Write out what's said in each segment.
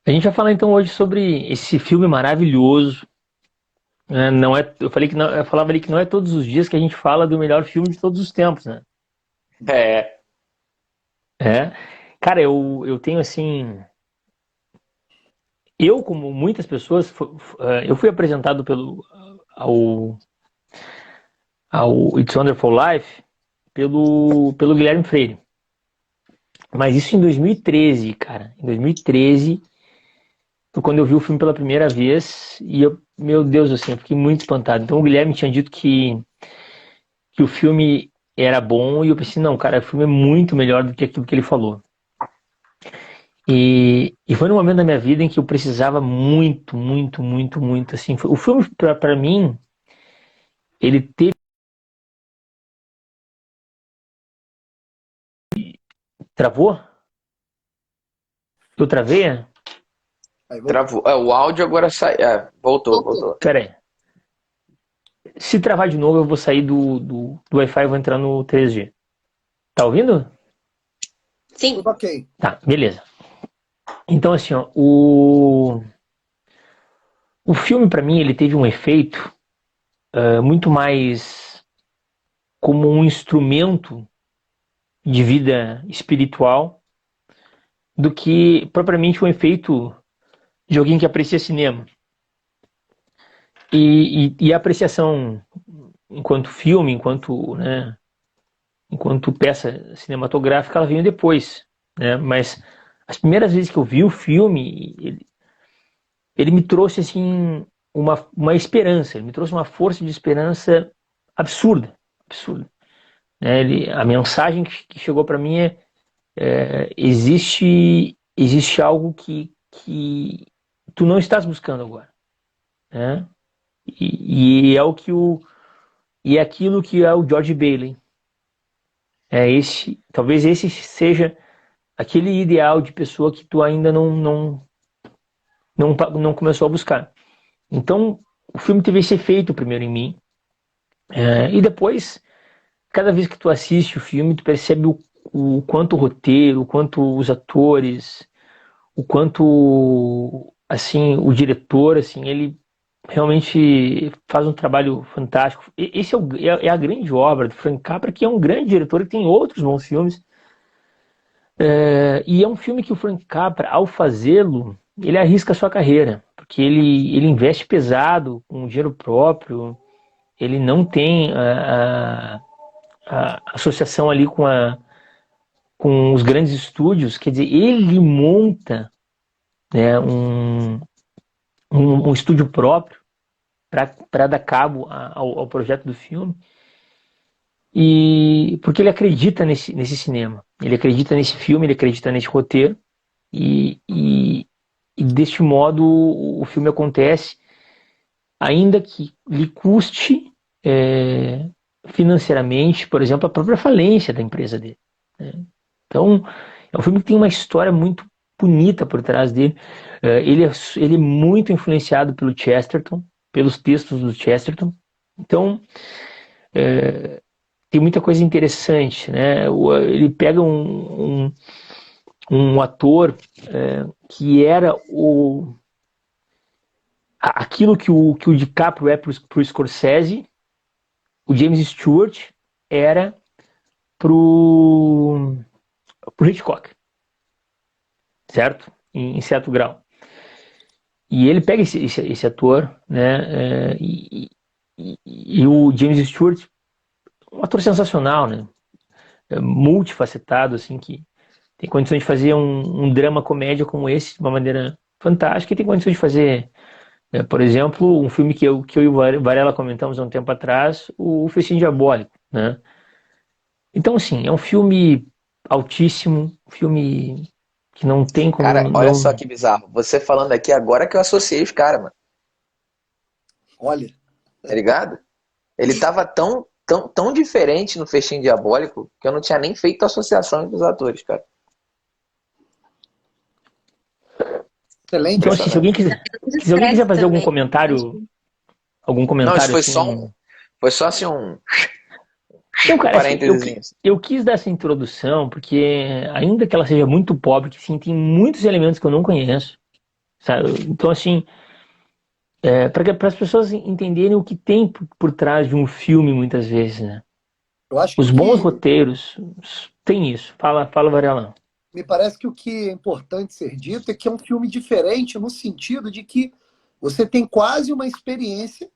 A gente vai falar então hoje sobre esse filme maravilhoso. Né? Não é, eu falei que não, eu falava ali que não é todos os dias que a gente fala do melhor filme de todos os tempos, né? É, É. Cara, eu tenho assim, eu como muitas pessoas, eu fui apresentado ao, ao It's Wonderful Life pelo Guilherme Freire. Mas isso em 2013, cara. Em 2013 foi quando eu vi o filme pela primeira vez e meu Deus, assim, eu fiquei muito espantado. Então o Guilherme tinha dito que o filme era bom e eu pensei, não, cara, o filme é muito melhor do que aquilo que ele falou. E foi num momento da minha vida em que eu precisava muito, muito, muito, muito, assim. O filme, pra mim, ele teve. Travou? Eu travei? Aí voltou. travou. O áudio agora sai. Voltou, Voltou. voltou. Pera aí. Se travar de novo, eu vou sair do Wi-Fi e vou entrar no 3G. Tá ouvindo? Tudo Sim. ok. Tá, beleza. Então, assim, ó, o filme, pra mim, ele teve um efeito muito mais como um instrumento de vida espiritual do que propriamente um efeito de alguém que aprecia cinema. E a apreciação enquanto filme, enquanto peça cinematográfica, ela veio depois, né? Mas as primeiras vezes que eu vi o filme, ele me trouxe assim uma esperança, ele me trouxe uma força de esperança absurda, absurda. Né? A mensagem que chegou para mim existe algo que tu não estás buscando agora, né? E é o que e é aquilo que é o George Bailey. Talvez esse seja aquele ideal de pessoa que tu ainda não começou a buscar. Então, o filme teve esse efeito primeiro em mim, e depois, cada vez que tu assiste o filme, tu percebe o quanto o roteiro, o quanto os atores, o quanto assim o diretor, assim, ele realmente faz um trabalho fantástico. Esse é a grande obra do Frank Capra, que é um grande diretor e tem outros bons filmes. E é um filme que o Frank Capra, ao fazê-lo, ele arrisca a sua carreira, porque ele investe pesado, com dinheiro próprio, ele não tem a associação ali com os grandes estúdios, quer dizer, ele monta, né, um estúdio próprio para dar cabo ao projeto do filme, e porque ele acredita nesse cinema, ele acredita nesse filme, ele acredita nesse roteiro, e, e, e deste modo o filme acontece, ainda que lhe custe financeiramente, por exemplo, a própria falência da empresa dele. Né? Então, é um filme que tem uma história muito bonita por trás dele. Ele é muito influenciado pelo Chesterton, pelos textos do Chesterton. Então, tem muita coisa interessante, né? Ele pega um ator que era aquilo que o DiCaprio é pro Scorsese, o James Stewart era pro, pro Hitchcock, certo? Em certo grau. E ele pega esse ator, né? E o James Stewart, um ator sensacional, né? Multifacetado, assim, que tem condições de fazer um drama comédia como esse de uma maneira fantástica e tem condições de fazer, por exemplo, um filme que eu e o Varela comentamos há um tempo atrás, o Festim Diabólico, né? Então, assim, é um filme altíssimo, um filme que não tem como Cara, olha só não. que bizarro. Você falando aqui agora que eu associei os caras, mano. Olha, Tá ligado? Ele tava tão, tão, tão diferente no Festim Diabólico que eu não tinha nem feito associação entre os atores, cara. excelente. Então, assim, Impressionante. se alguém quiser Discreto fazer também. algum Não, isso comentário assim. foi só assim um Não, cara, assim, parênteses. eu quis dar essa introdução porque, ainda que ela seja muito pobre, que sim, tem muitos elementos que eu não conheço, sabe? Então, assim, para as pessoas entenderem o que tem por trás de um filme, muitas vezes, né? Eu acho que Os bons roteiros têm isso. Fala, Varela. me parece que o que é importante ser dito é que é um filme diferente no sentido de que você tem quase uma experiência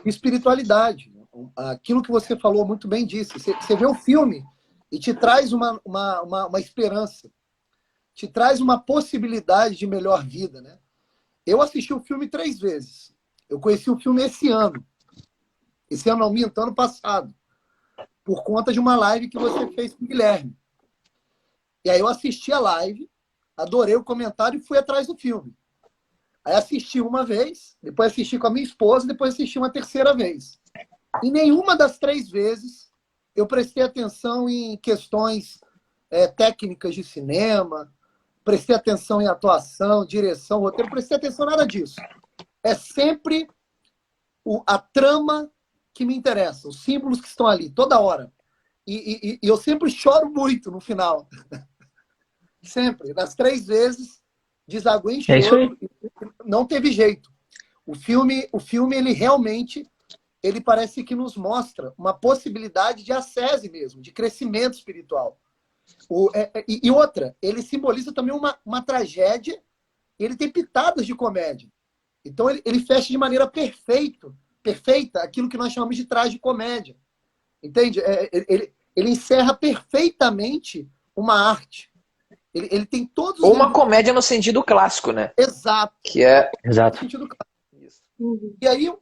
de espiritualidade. Aquilo que você falou muito bem disse. Você vê o filme e te traz uma esperança, te traz uma possibilidade de melhor vida, né? Eu assisti o filme 3 vezes. Eu conheci o filme esse ano. Esse ano não, minto, ano passado. Por conta de uma live que você fez com o Guilherme. E aí eu assisti a live, adorei o comentário e fui atrás do filme. Aí assisti uma vez, depois assisti com a minha esposa, depois assisti uma terceira vez. E nenhuma das 3 vezes eu prestei atenção em questões técnicas de cinema, prestei atenção em atuação, direção, roteiro, prestei atenção em nada disso. É sempre a trama que me interessa, os símbolos que estão ali, toda hora. E eu sempre choro muito no final. Sempre. Das 3 vezes, desaguei em choro. É isso aí. Não teve jeito. O filme, ele realmente, ele parece que nos mostra uma possibilidade de ascese mesmo, de crescimento espiritual. E outra, ele simboliza também uma tragédia, ele tem pitadas de comédia. Então ele fecha de maneira perfeita aquilo que nós chamamos de tragicomédia. Entende? Ele encerra perfeitamente uma arte. Ele tem todos os... Ou uma comédia no sentido clássico, né? Exato. Que é... Exato. No sentido clássico. E aí,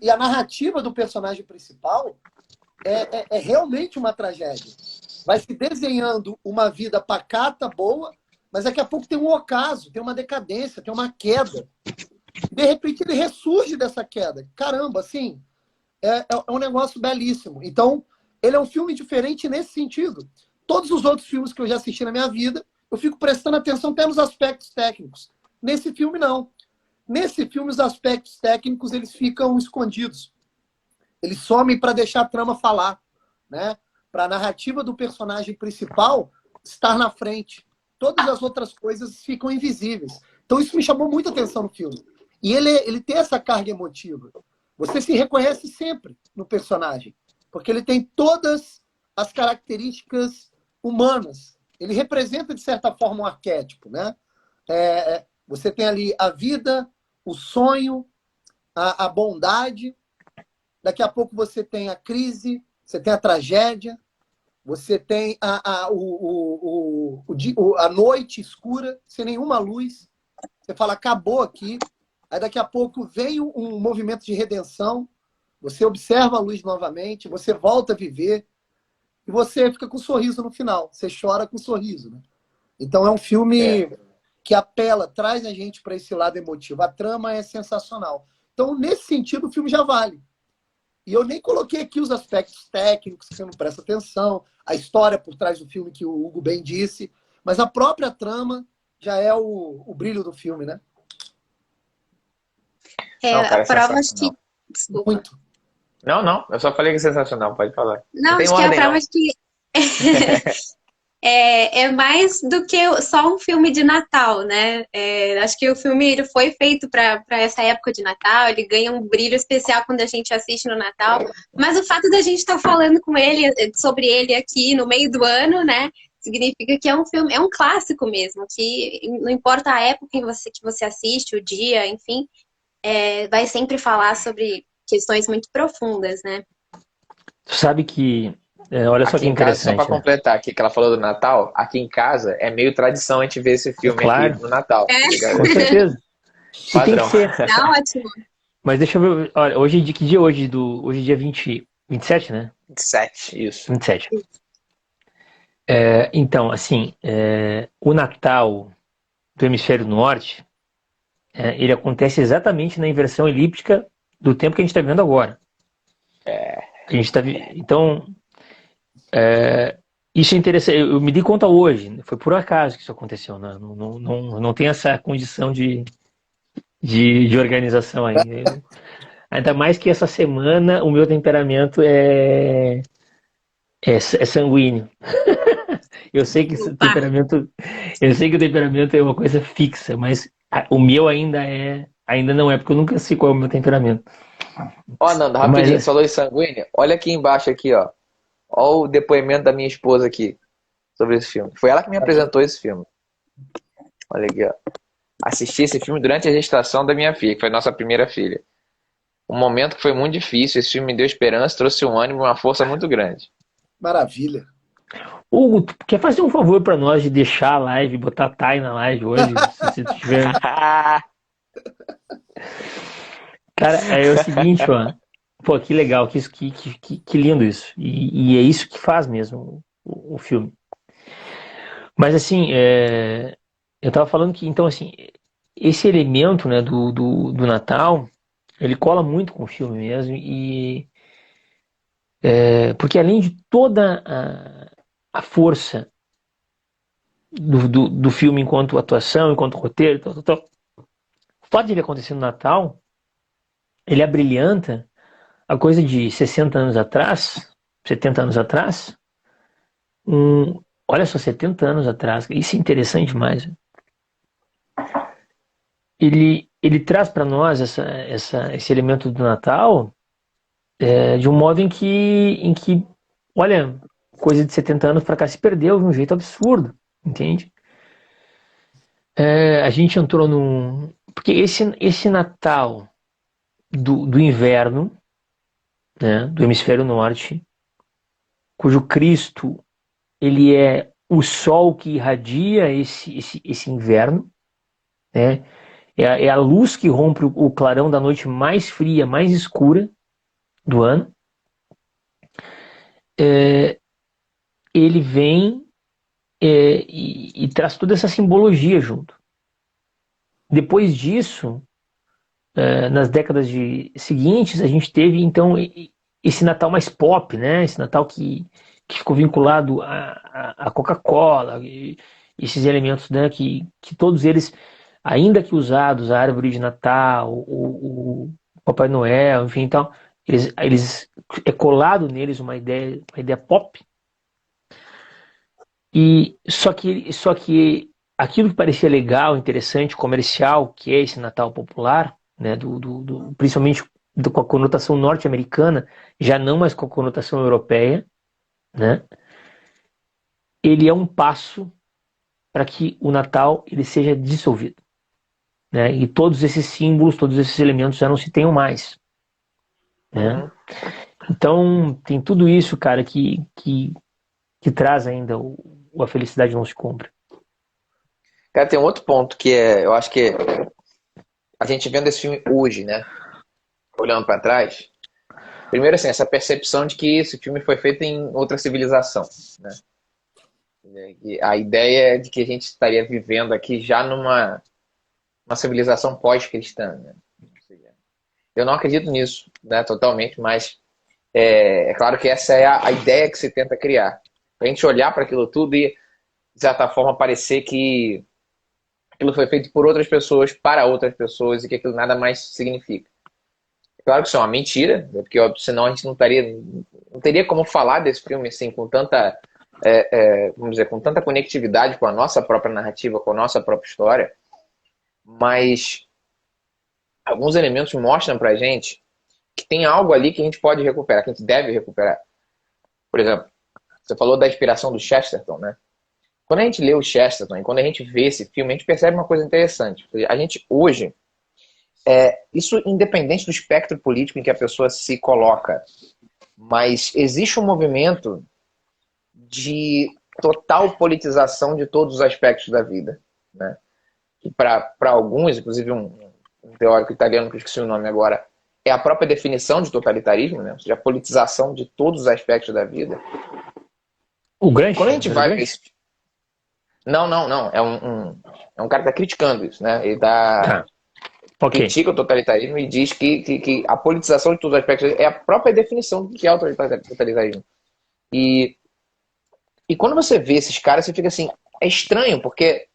e a narrativa do personagem principal é realmente uma tragédia. Vai se desenhando uma vida pacata, boa, mas daqui a pouco tem um ocaso, tem uma decadência, tem uma queda. De repente ele ressurge dessa queda. Caramba, assim, é um negócio belíssimo. Então, ele é um filme diferente nesse sentido. Todos os outros filmes que eu já assisti na minha vida, eu fico prestando atenção até nos aspectos técnicos. Nesse filme, não. Nesse filme, os aspectos técnicos eles ficam escondidos. Eles somem para deixar a trama falar, né? Para a narrativa do personagem principal estar na frente. Todas as outras coisas ficam invisíveis. Então isso me chamou muita atenção no filme. E ele tem essa carga emotiva. Você se reconhece sempre no personagem, porque ele tem todas as características humanas. Ele representa, de certa forma, um arquétipo, né? Você tem ali a vida, o sonho, a bondade. Daqui a pouco você tem a crise, você tem a tragédia, você tem a noite escura, sem nenhuma luz. Você fala, acabou aqui. Aí daqui a pouco vem um movimento de redenção, você observa a luz novamente, você volta a viver, e você fica com um sorriso no final. Você chora com um sorriso, né? Então é um filme que apela, traz a gente para esse lado emotivo. A trama é sensacional. Então, nesse sentido, o filme já vale. E eu nem coloquei aqui os aspectos técnicos, que você não presta atenção, a história por trás do filme, que o Hugo bem disse, mas a própria trama já é o brilho do filme, né? Não, cara, A prova de sensacional. que... Desculpa. Muito. Não, eu só falei que é sensacional, pode falar. Não, tem acho que a ordem, prova não. de que é mais do que só um filme de Natal, né? Acho que o filme ele foi feito para essa época de Natal, ele ganha um brilho especial quando a gente assiste no Natal. Mas o fato da gente estar falando com ele, sobre ele aqui no meio do ano, né? Significa que é um filme, é um clássico mesmo, que não importa a época que você assiste, o dia, enfim, vai sempre falar sobre questões muito profundas, né? Tu sabe que... olha só Aqui que em casa, só interessante, pra né? completar aqui que ela falou do Natal, aqui em casa é meio tradição a gente ver esse filme Claro. aqui no Natal, tá ligado? Com certeza. E tem que Padrão. ser. Tá ótimo. Mas deixa eu ver. Olha, que dia é hoje? Hoje é dia 27, né? 27, isso. 27. Então, assim, o Natal do Hemisfério Norte, ele acontece exatamente na inversão elíptica do tempo que a gente está vivendo agora. A gente então, isso é interessante. Eu me dei conta hoje, foi por acaso que isso aconteceu. Né? Não tem essa condição de organização aí. Ainda mais que essa semana o meu temperamento é sanguíneo. Eu sei que o temperamento é uma coisa fixa, mas O meu ainda não é, porque eu nunca sei qual é o meu temperamento. Ó, Nando, rapidinho, Mas, falou em sanguíneo. Olha aqui embaixo aqui, ó. Ó o depoimento da minha esposa aqui sobre esse filme. Foi ela que me apresentou esse filme. Olha aqui, ó. Assisti esse filme durante a gestação da minha filha, que foi nossa primeira filha. Um momento que foi muito difícil. Esse filme me deu esperança, trouxe um ânimo e uma força muito grande. Maravilha. Hugo, tu quer fazer um favor pra nós de deixar a live, botar a Thay na live hoje, se você tiver... Cara, é o seguinte, ó. Pô, que legal, que lindo isso. E é isso que faz mesmo o filme. Mas assim, eu tava falando que, então, assim, esse elemento, né, do Natal, ele cola muito com o filme mesmo, porque além de toda a força do filme enquanto atuação, enquanto roteiro, o fato de ele acontecer no Natal, ele abrilhanta a coisa de 60 anos atrás, 70 anos atrás, olha só, 70 anos atrás, isso é interessante demais. Ele traz para nós esse elemento do Natal de um modo em que, olha, coisa de 70 anos para cá se perdeu de um jeito absurdo, entende? A gente entrou num... Porque esse Natal do inverno, né, do hemisfério norte, cujo Cristo ele é o sol que irradia esse inverno, né? É a luz que rompe o clarão da noite mais fria, mais escura do ano. Ele vem e traz toda essa simbologia junto. Depois disso, nas décadas seguintes, a gente teve então esse Natal mais pop, né? Esse Natal que ficou vinculado à Coca-Cola, esses elementos, né? Que todos eles, ainda que usados, a árvore de Natal, o Papai Noel, enfim, então, eles é colado neles uma ideia pop. E só que aquilo que parecia legal, interessante, comercial, que é esse Natal popular, né, principalmente com a conotação norte-americana, já não mais com a conotação europeia, né, ele é um passo para que o Natal ele seja dissolvido, né, e todos esses símbolos, todos esses elementos já não se tenham mais, né? Então tem tudo isso, cara, que traz ainda a felicidade não se compra. Cara, tem um outro ponto que eu acho que a gente vendo esse filme hoje, né? Olhando para trás, primeiro assim, essa percepção de que esse filme foi feito em outra civilização, né? E a ideia de que a gente estaria vivendo aqui já numa civilização pós-cristã, né? Eu não acredito nisso, né? Totalmente, mas é claro que essa é a ideia que se tenta criar. Pra gente olhar para aquilo tudo e, de certa forma, parecer que aquilo foi feito por outras pessoas, para outras pessoas, e que aquilo nada mais significa. Claro que isso é uma mentira, né? Porque senão a gente não teria como falar desse filme assim, com tanta, vamos dizer, com tanta conectividade com a nossa própria narrativa, com a nossa própria história. Mas alguns elementos mostram pra gente que tem algo ali que a gente pode recuperar, que a gente deve recuperar. Por exemplo, você falou da inspiração do Chesterton, né? Quando a gente lê o Chesterton e quando a gente vê esse filme, a gente percebe uma coisa interessante. A gente hoje, isso independente do espectro político em que a pessoa se coloca, mas existe um movimento de total politização de todos os aspectos da vida, né? E para alguns, inclusive um teórico italiano, que eu esqueci o nome agora, é a própria definição de totalitarismo, né? Ou seja, a politização de todos os aspectos da vida. O Gramsci? Quando a gente vai ver esse... Não. É um cara que está criticando isso, né? Ele critica o totalitarismo e diz que a politização de todos os aspectos é a própria definição do que é o totalitarismo. E quando você vê esses caras, você fica assim, é estranho, porque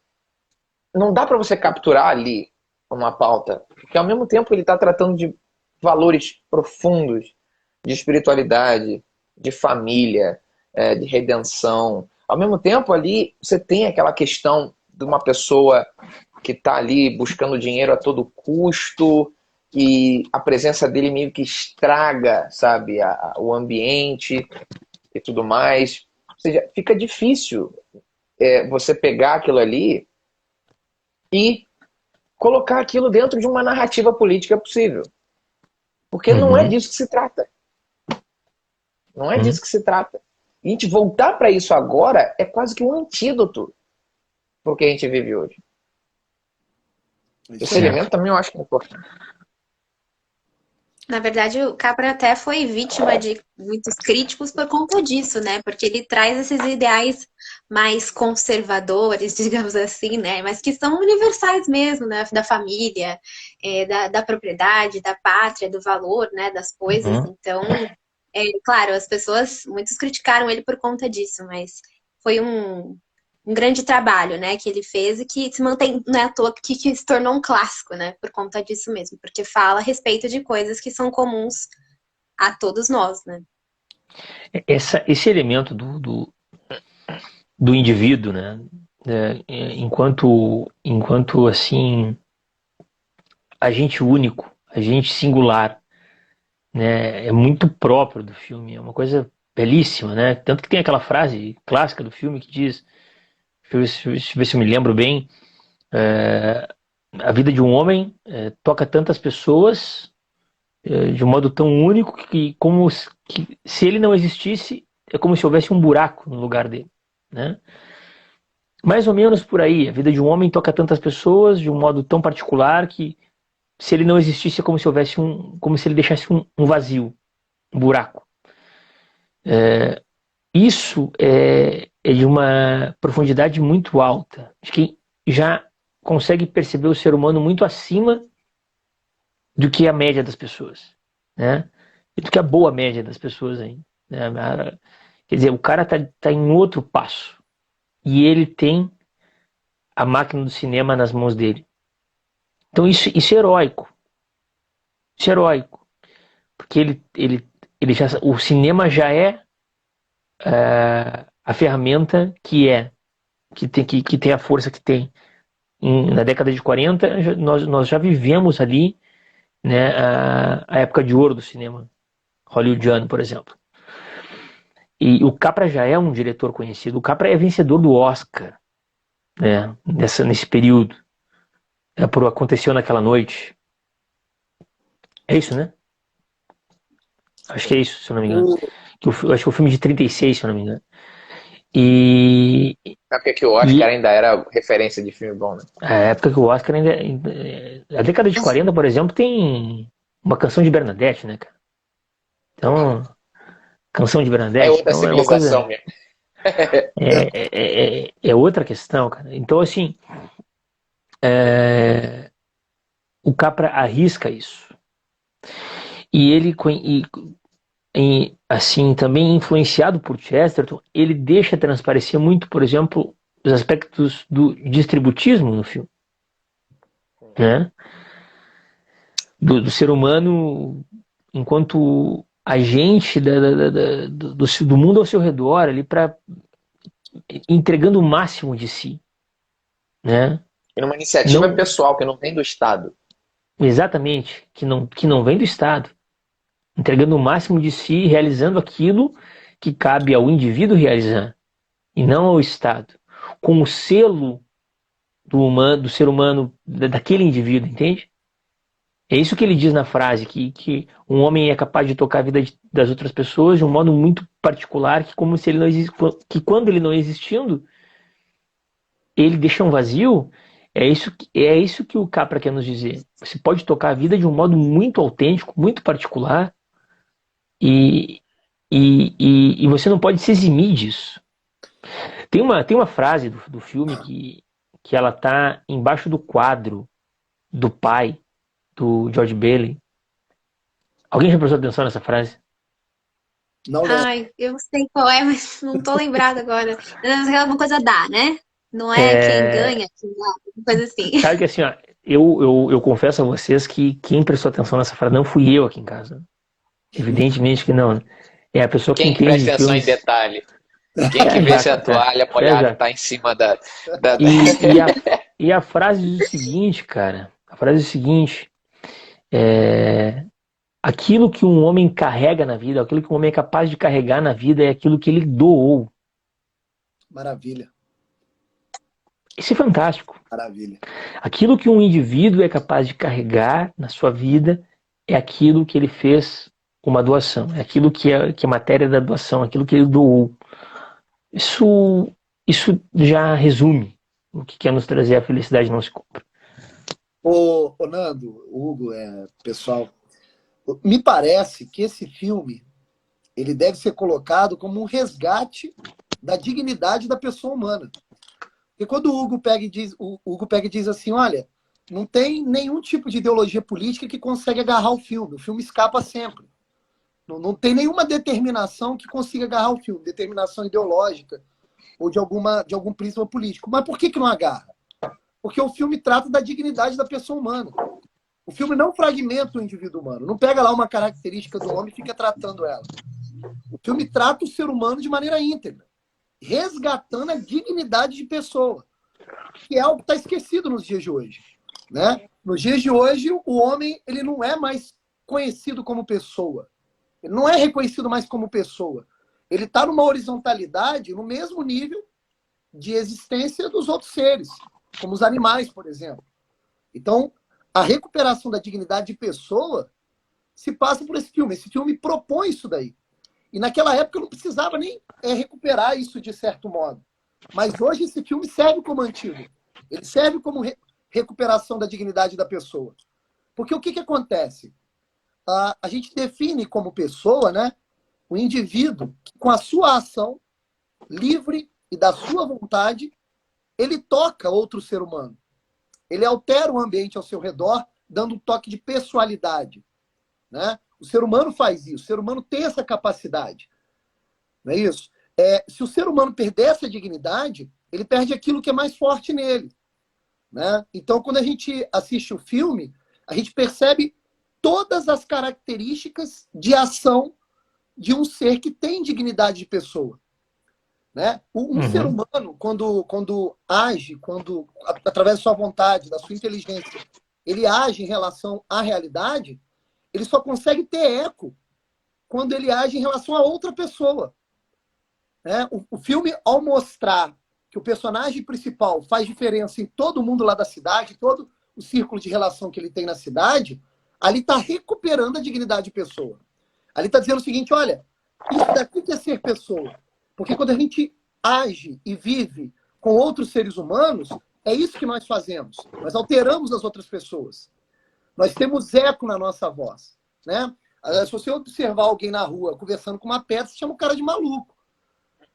não dá para você capturar ali uma pauta, porque ao mesmo tempo ele está tratando de valores profundos, de espiritualidade, de família, de redenção. Ao mesmo tempo ali você tem aquela questão de uma pessoa que tá ali buscando dinheiro a todo custo, e a presença dele meio que estraga, sabe, o ambiente e tudo mais. Ou seja, fica difícil você pegar aquilo ali e colocar aquilo dentro de uma narrativa política possível. Porque não é disso que se trata. Não é disso que se trata. E a gente voltar para isso agora é quase que um antídoto para o que a gente vive hoje. Esse elemento também eu acho que é importante. Na verdade, o Capra até foi vítima de muitos críticos por conta disso, né? Porque ele traz esses ideais mais conservadores, digamos assim, né? Mas que são universais mesmo, né? Da família, da propriedade, da pátria, do valor, né? Das coisas. Então, claro, muitos criticaram ele por conta disso, mas foi um grande trabalho, né, que ele fez e que se mantém, não é à toa que se tornou um clássico, né, por conta disso mesmo, porque fala a respeito de coisas que são comuns a todos nós, né. Esse elemento do indivíduo, né, enquanto assim, agente único, agente singular, né, é muito próprio do filme, é uma coisa belíssima, né, tanto que tem aquela frase clássica do filme que diz, deixa eu ver se eu me lembro bem, a vida de um homem toca tantas pessoas de um modo tão único que se ele não existisse, é como se houvesse um buraco no lugar dele, né? Mais ou menos por aí, a vida de um homem toca tantas pessoas de um modo tão particular que se ele não existisse é como se houvesse como se ele deixasse um vazio, um buraco. Isso é de uma profundidade muito alta, de quem já consegue perceber o ser humano muito acima do que a média das pessoas, né? E do que a boa média das pessoas aí, né? Quer dizer, o cara tá em outro passo e ele tem a máquina do cinema nas mãos dele. Então isso é heróico. Isso é heróico, porque o cinema já é a ferramenta que tem a força que tem. Na década de 40, nós já vivemos ali, né, a época de ouro do cinema hollywoodiano, por exemplo. E o Capra já é um diretor conhecido. O Capra é vencedor do Oscar, né, nesse período. Por Aconteceu Naquela Noite. É isso, né? Acho que é isso, se eu não me engano. Acho que é o filme de 36, se eu não me engano. E Na época que o Oscar ainda era referência de filme bom, né? a época que o Oscar ainda. A década de 40, por exemplo, tem uma Canção de Bernadette, né, cara? Então, Canção de Bernadette. É outra então, civilização mesmo. É outra questão, cara. Então, assim, o Capra arrisca isso. E ele, assim, também influenciado por Chesterton, ele deixa transparecer muito, por exemplo, os aspectos do distributismo no filme, né? Do ser humano enquanto agente do mundo ao seu redor, ali entregando o máximo de si, né? E numa iniciativa pessoal, que não vem do Estado. Exatamente, que não vem do Estado. Entregando o máximo de si, realizando aquilo que cabe ao indivíduo realizar, e não ao Estado. Com o selo do ser humano, daquele indivíduo, entende? É isso que ele diz na frase, que um homem é capaz de tocar a vida das outras pessoas de um modo muito particular, que como se ele não que quando ele não existindo, ele deixa um vazio. É isso que o Capra quer nos dizer. Você pode tocar a vida de um modo muito autêntico, muito particular, e você não pode se eximir disso. Tem uma frase do filme que ela tá embaixo do quadro do pai do George Bailey. Alguém já prestou atenção nessa frase? Não. Ai, eu sei qual é, mas não tô lembrada agora. É uma coisa dá, né? Não é quem ganha, quem dá, uma coisa assim. Sabe que assim, ó, eu confesso a vocês que quem prestou atenção nessa frase não fui eu aqui em casa. Evidentemente que não. É a pessoa que Quem entende presta atenção filmes. em detalhe. Quem que vê se a toalha molhada tá em cima da... E a frase diz o seguinte, cara. A frase é o seguinte. É, aquilo que um homem carrega na vida, aquilo que um homem é capaz de carregar na vida é aquilo que ele doou. Maravilha. Isso é fantástico. Maravilha. Aquilo que um indivíduo é capaz de carregar na sua vida é aquilo que ele fez uma doação. É aquilo que é matéria da doação, aquilo que ele doou. Isso já resume o que quer nos trazer a felicidade não se compra. Ô Nando, Hugo, pessoal, me parece que esse filme ele deve ser colocado como um resgate da dignidade da pessoa humana. Porque quando o Hugo pega e diz assim, olha, não tem nenhum tipo de ideologia política que consegue agarrar o filme escapa sempre. Não tem nenhuma determinação que consiga agarrar o filme, determinação ideológica ou de algum prisma político. Mas por que não agarra? Porque o filme trata da dignidade da pessoa humana. O filme não fragmenta o indivíduo humano, não pega lá uma característica do homem e fica tratando ela. O filme trata o ser humano de maneira íntegra, resgatando a dignidade de pessoa, que é algo que está esquecido nos dias de hoje, né? Nos dias de hoje, o homem ele não é mais conhecido como pessoa. Ele não é reconhecido mais como pessoa. Ele está numa horizontalidade, no mesmo nível de existência dos outros seres, como os animais, por exemplo. Então, a recuperação da dignidade de pessoa se passa por esse filme. Esse filme propõe isso daí. E naquela época eu não precisava nem recuperar isso de certo modo. Mas hoje esse filme serve como antídoto. Ele serve como recuperação da dignidade da pessoa. Porque o que acontece? A gente define como pessoa, né, o indivíduo que, com a sua ação livre e da sua vontade, ele toca outro ser humano. Ele altera o ambiente ao seu redor, dando um toque de pessoalidade, né? O ser humano faz isso, o ser humano tem essa capacidade. Não é isso? Se o ser humano perder essa dignidade, ele perde aquilo que é mais forte nele, né? Então, quando a gente assiste o filme, a gente percebe todas as características de ação de um ser que tem dignidade de pessoa, né? Um ser humano, quando age, através da sua vontade, da sua inteligência, ele age em relação à realidade, ele só consegue ter eco quando ele age em relação a outra pessoa, né? O filme, ao mostrar que o personagem principal faz diferença em todo mundo lá da cidade, todo o círculo de relação que ele tem na cidade, ali está recuperando a dignidade de pessoa. Ali está dizendo o seguinte, olha, isso daqui que é ser pessoa. Porque quando a gente age e vive com outros seres humanos, é isso que nós fazemos. Nós alteramos as outras pessoas. Nós temos eco na nossa voz, né? Se você observar alguém na rua conversando com uma pedra, você chama o cara de maluco.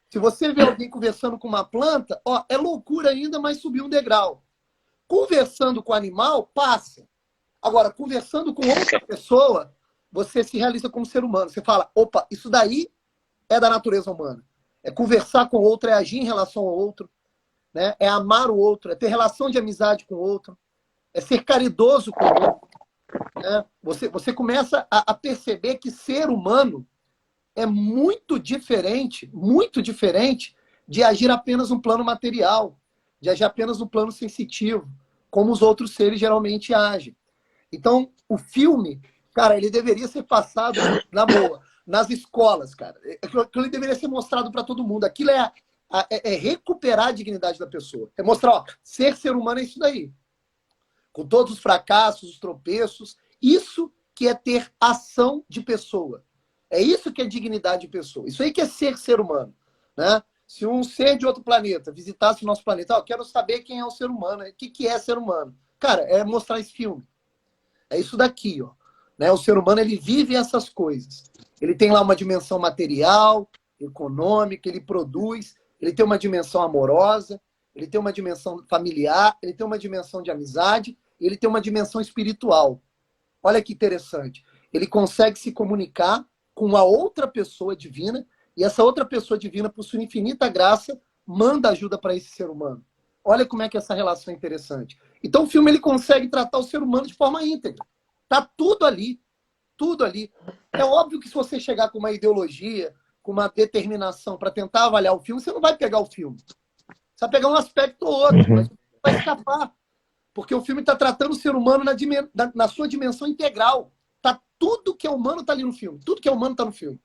Se você vê alguém conversando com uma planta, é loucura ainda, mas subiu um degrau. Conversando com o animal, passa. Agora, conversando com outra pessoa, você se realiza como ser humano. Você fala, opa, isso daí é da natureza humana. É conversar com o outro, é agir em relação ao outro, né? É amar o outro, é ter relação de amizade com o outro, é ser caridoso com o outro, né? Você começa a perceber que ser humano é muito diferente de agir apenas no plano material, de agir apenas no plano sensitivo, como os outros seres geralmente agem. Então, o filme, ele deveria ser passado, na boa, nas escolas, cara. Aquilo deveria ser mostrado para todo mundo. Aquilo é recuperar a dignidade da pessoa. É mostrar, ser humano é isso daí. Com todos os fracassos, os tropeços. Isso que é ter ação de pessoa. É isso que é dignidade de pessoa. Isso aí que é ser humano, né? Se um ser de outro planeta visitasse o nosso planeta, eu quero saber quem é o ser humano, o que é ser humano. Cara, é mostrar esse filme. É isso daqui, ó. Né? O ser humano, ele vive essas coisas. Ele tem lá uma dimensão material, econômica, ele produz, ele tem uma dimensão amorosa, ele tem uma dimensão familiar, ele tem uma dimensão de amizade, ele tem uma dimensão espiritual. Olha que interessante. Ele consegue se comunicar com uma outra pessoa divina, e essa outra pessoa divina, por sua infinita graça, manda ajuda para esse ser humano. Olha como é que essa relação é interessante. Então o filme ele consegue tratar o ser humano de forma íntegra. Tá tudo ali. Tudo ali. É óbvio que se você chegar com uma ideologia, com uma determinação para tentar avaliar o filme, você não vai pegar o filme. Você vai pegar um aspecto ou outro. Mas vai escapar. Porque o filme está tratando o ser humano na sua dimensão integral. Tudo que é humano está ali no filme. Tudo que é humano está no filme.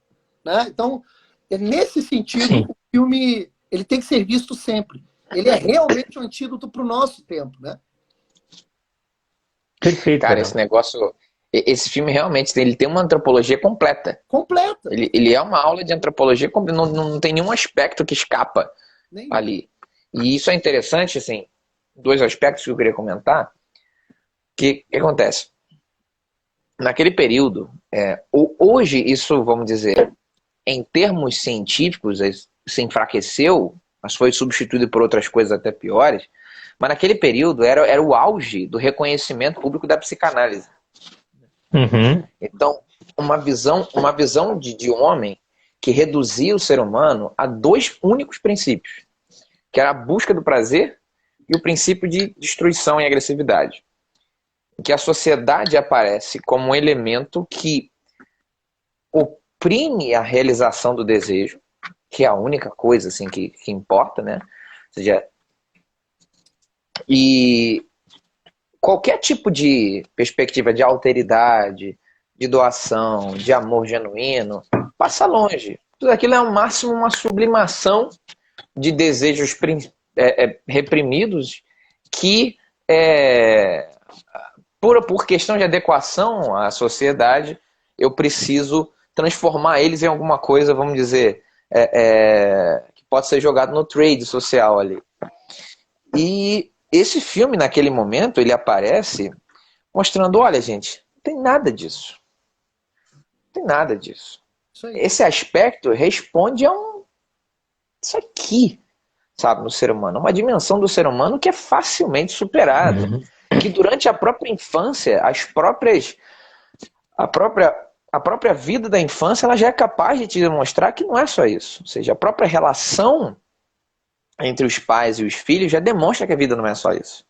Né? Então, nesse sentido, sim, o filme ele tem que ser visto sempre. Ele é realmente um antídoto para o nosso tempo. Né? Perfeito. Cara, esse negócio... Esse filme realmente ele tem uma antropologia completa. Completa. Ele é uma aula de antropologia, não tem nenhum aspecto que escapa ali. E isso é interessante, assim, 2 aspectos que eu queria comentar. Que acontece? Naquele período, hoje isso, vamos dizer, em termos científicos, se enfraqueceu, mas foi substituído por outras coisas até piores. Mas naquele período era o auge do reconhecimento público da psicanálise. Uhum. Então, uma visão de homem que reduzia o ser humano a 2 únicos princípios, que era a busca do prazer e o princípio de destruição e agressividade. Que a sociedade aparece como um elemento que oprime a realização do desejo, que é a única coisa assim, que importa, né? Ou seja, e qualquer tipo de perspectiva de alteridade, de doação, de amor genuíno, passa longe. Tudo aquilo é ao máximo uma sublimação de desejos reprimidos que, por questão de adequação à sociedade, eu preciso transformar eles em alguma coisa, vamos dizer, que pode ser jogado no trade social ali. E esse filme, naquele momento, ele aparece mostrando, olha, gente, não tem nada disso. Não tem nada disso. Esse aspecto responde a isso aqui, sabe, no ser humano. Uma dimensão do ser humano que é facilmente superada. Uhum. Que durante a própria infância, a própria vida da infância, ela já é capaz de te demonstrar que não é só isso. Ou seja, a própria relação entre os pais e os filhos já demonstra que a vida não é só isso.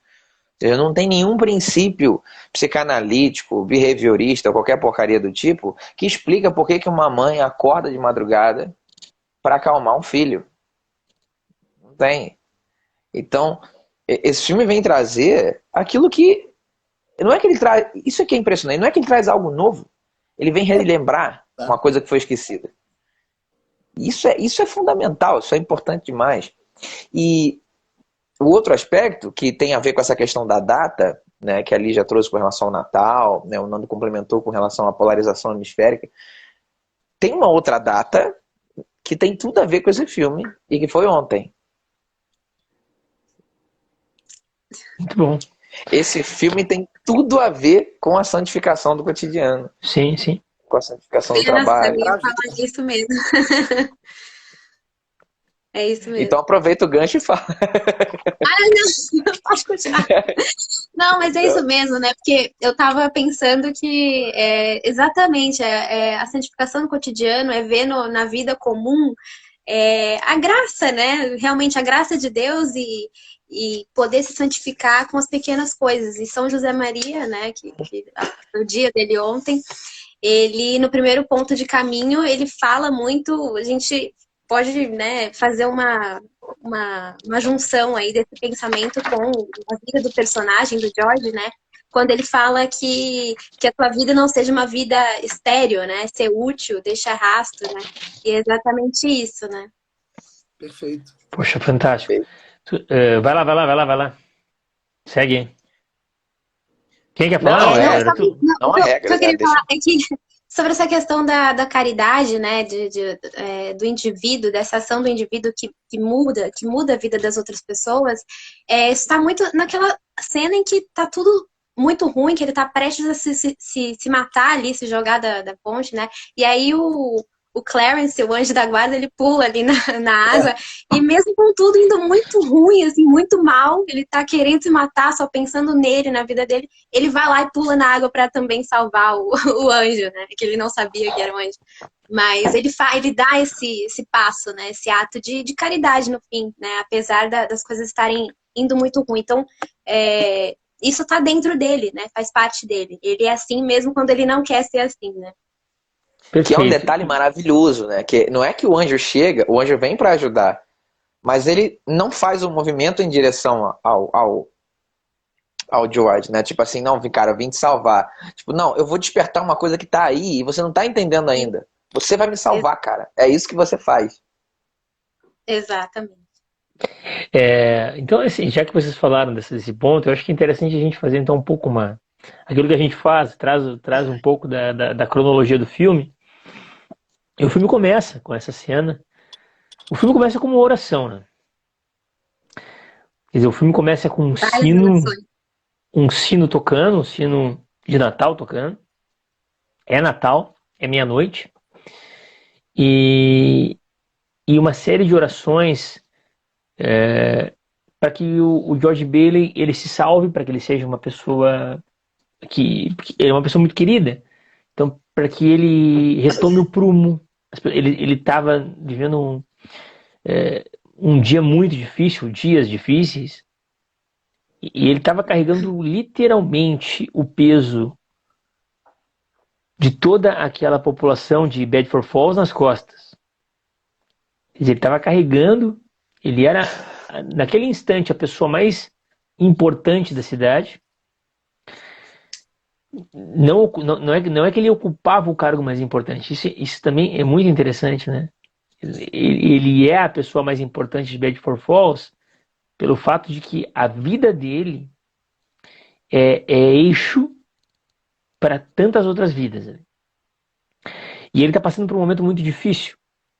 Ou seja, não tem nenhum princípio psicanalítico, behaviorista, ou qualquer porcaria do tipo, que explica por que uma mãe acorda de madrugada para acalmar um filho. Não tem. Então, esse filme vem trazer aquilo que... Não é que ele traz... Isso aqui é impressionante. Não é que ele traz algo novo. Ele vem relembrar uma coisa que foi esquecida. Isso é fundamental, isso é importante demais. E o outro aspecto que tem a ver com essa questão da data, né, que a Lígia trouxe com relação ao Natal, né, o Nando complementou com relação à polarização hemisférica, tem uma outra data que tem tudo a ver com esse filme e que foi ontem. Muito bom. Esse filme tem tudo a ver com a santificação do cotidiano. Sim, sim. Com a santificação do trabalho. Eu ia falar disso mesmo. É isso mesmo. Então aproveita o gancho e fala. Não posso continuar. Não, mas é isso mesmo, né? Porque eu tava pensando que exatamente a santificação do cotidiano é ver na vida comum a graça, né? Realmente a graça de Deus e poder se santificar com as pequenas coisas. E São José Maria, né? Que no dia dele ontem, ele no primeiro ponto de caminho, ele fala muito, a gente pode, né, fazer uma junção aí desse pensamento com a vida do personagem, do George, né? Quando ele fala que a tua vida não seja uma vida estéril, né? Ser útil, deixar rastro, né? E é exatamente isso, né? Perfeito. Poxa, fantástico. Vai lá. Segue. Quem quer falar? Não é regra. Eu queria falar é que sobre essa questão da caridade, né, do indivíduo, dessa ação do indivíduo que muda a vida das outras pessoas, está muito naquela cena em que tá tudo muito ruim, que ele tá prestes a se matar ali, se jogar da ponte, né, e aí o Clarence, o anjo da guarda, ele pula ali na asa, e mesmo com tudo indo muito ruim, assim, muito mal, ele tá querendo se matar, só pensando nele, na vida dele, ele vai lá e pula na água para também salvar o anjo, né, que ele não sabia que era um anjo. Mas ele dá esse passo, né, esse ato de caridade no fim, né, apesar das coisas estarem indo muito ruim. Então, isso tá dentro dele, né, faz parte dele. Ele é assim mesmo quando ele não quer ser assim, né. Que é um detalhe maravilhoso, né? Que não é que o anjo chega, o anjo vem para ajudar, mas ele não faz o movimento em direção George, né? Tipo assim, não, cara, eu vim te salvar. Tipo, não, eu vou despertar uma coisa que tá aí e você não tá entendendo ainda. Você vai me salvar, cara. É isso que você faz. Exatamente. Então, assim, já que vocês falaram desse ponto, eu acho que é interessante a gente fazer então um pouco uma. Aquilo que a gente faz, traz um pouco da cronologia do filme. E o filme começa com essa cena. O filme começa com uma oração, né? Quer dizer, o filme começa com Várias emoções. um sino tocando, um sino de Natal tocando. É Natal, é meia-noite. E uma série de orações para que o George Bailey ele se salve, para que ele seja uma pessoa que é uma pessoa muito querida. Então, para que ele retome o prumo. Ele estava vivendo um dia muito difícil, dias difíceis, e ele estava carregando literalmente o peso de toda aquela população de Bedford Falls nas costas. Quer dizer, ele estava carregando, ele era, naquele instante, a pessoa mais importante da cidade. Não é que ele ocupava o cargo mais importante. Isso também é muito interessante, né? Ele é a pessoa mais importante de Bedford Falls pelo fato de que a vida dele é eixo para tantas outras vidas. Né? E ele está passando por um momento muito difícil,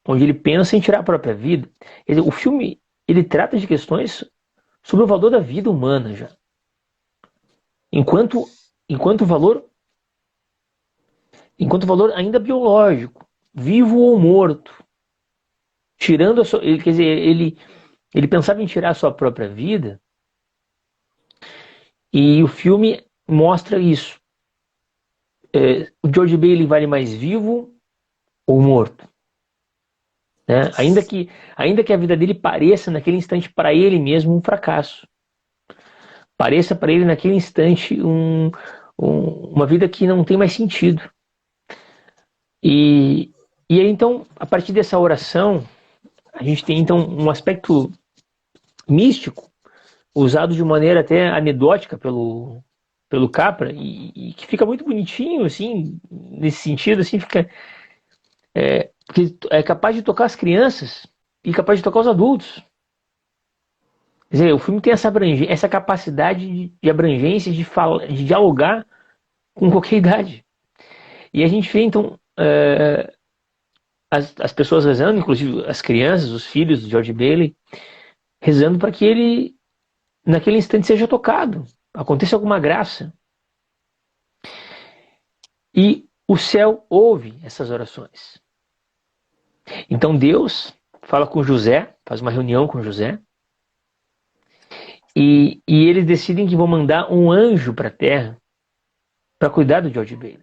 onde ele pensa em tirar a própria vida. Quer dizer, o filme ele trata de questões sobre o valor da vida humana já. Enquanto valor ainda biológico, vivo ou morto. Tirando quer dizer, ele pensava em tirar a sua própria vida, e o filme mostra isso. O George Bailey vale mais vivo ou morto? Né? Ainda que a vida dele pareça naquele instante para ele mesmo um fracasso. Pareça para ele naquele instante uma vida que não tem mais sentido. E aí então, a partir dessa oração, a gente tem então um aspecto místico, usado de maneira até anedótica pelo Capra, e que fica muito bonitinho, assim, nesse sentido, assim, porque é capaz de tocar as crianças e capaz de tocar os adultos. Quer dizer, o filme tem essa capacidade de abrangência, de dialogar com qualquer idade. E a gente vê, então, as pessoas rezando, inclusive as crianças, os filhos do George Bailey, rezando para que ele, naquele instante, seja tocado, aconteça alguma graça. E o céu ouve essas orações. Então Deus fala com José, faz uma reunião com José, e eles decidem que vão mandar um anjo para a terra para cuidar do George Bailey.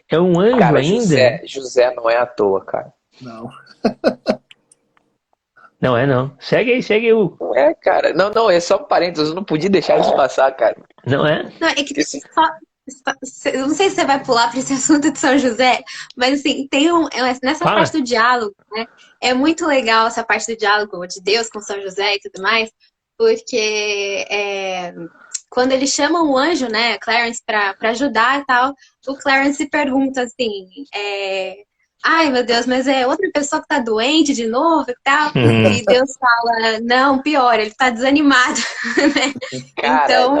É um anjo Cara, ainda. José não é à toa, cara. Não. Não é não. Segue aí, o. Não é, cara. Não, é só um parênteses. Eu não podia deixar isso passar, cara. Não é? Não, é que eu não sei se você vai pular para esse assunto de São José, mas assim, nessa Fala. parte do diálogo, né? É muito legal essa parte do diálogo de Deus com São José e tudo mais, porque quando eles chamam o anjo, né, Clarence, para ajudar e tal, o Clarence se pergunta assim, ai meu Deus, mas é outra pessoa que tá doente de novo e tal, e Deus fala, não, pior, ele tá desanimado, né? Cara, então...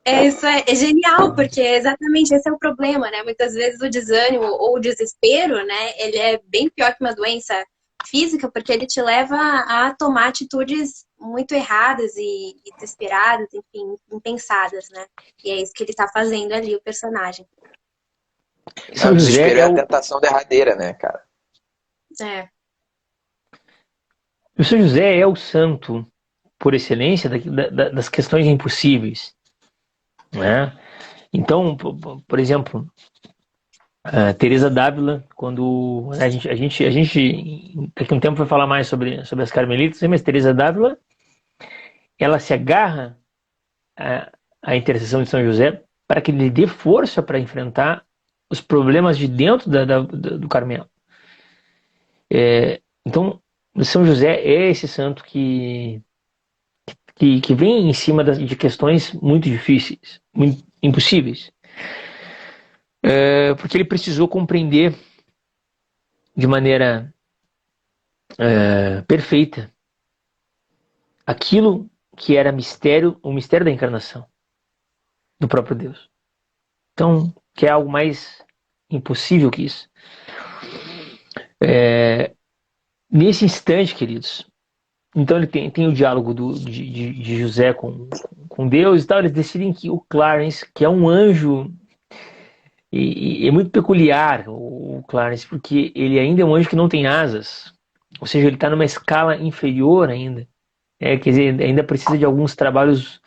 Isso é genial, porque exatamente esse é o problema, né? Muitas vezes o desânimo ou o desespero, né? Ele é bem pior que uma doença física, porque ele te leva a tomar atitudes muito erradas e desesperadas, enfim, impensadas, né? E é isso que ele tá fazendo ali, o personagem. O desespero é a tentação derradeira, né, cara? É. O São José é o santo por excelência das questões impossíveis. Né? Então, por exemplo, a Teresa d'Ávila, quando a gente daqui a um tempo vai falar mais sobre as carmelitas, mas Teresa d'Ávila, ela se agarra à intercessão de São José para que lhe dê força para enfrentar os problemas de dentro do Carmelo. Então, São José é esse santo que que vem em cima de questões muito difíceis, muito impossíveis. Porque ele precisou compreender de maneira perfeita aquilo que era o mistério da encarnação do próprio Deus. Então, que é algo mais impossível que isso. Nesse instante, queridos, então ele tem o diálogo de José com Deus e tal, eles decidem que o Clarence, que é um anjo, e é muito peculiar o Clarence, porque ele ainda é um anjo que não tem asas, ou seja, ele está numa escala inferior ainda. Quer dizer, ainda precisa de alguns trabalhos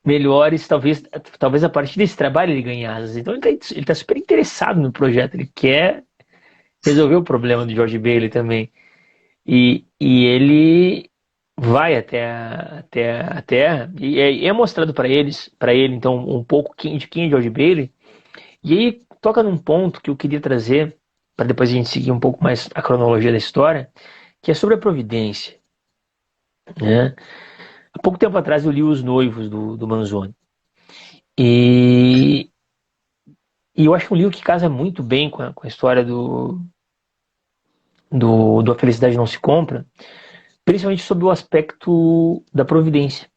melhores, talvez a partir desse trabalho ele ganhe asas. Então ele tá super interessado no projeto, ele quer resolver o problema do George Bailey também. E ele vai até a Terra e é mostrado para ele então um pouco de quem é George Bailey. E aí toca num ponto que eu queria trazer para depois a gente seguir um pouco mais a cronologia da história, que é sobre a providência, né? Há pouco tempo atrás eu li Os Noivos do Manzoni e eu acho que é um livro que casa muito bem com a história do A Felicidade Não Se Compra, principalmente sobre o aspecto da providência.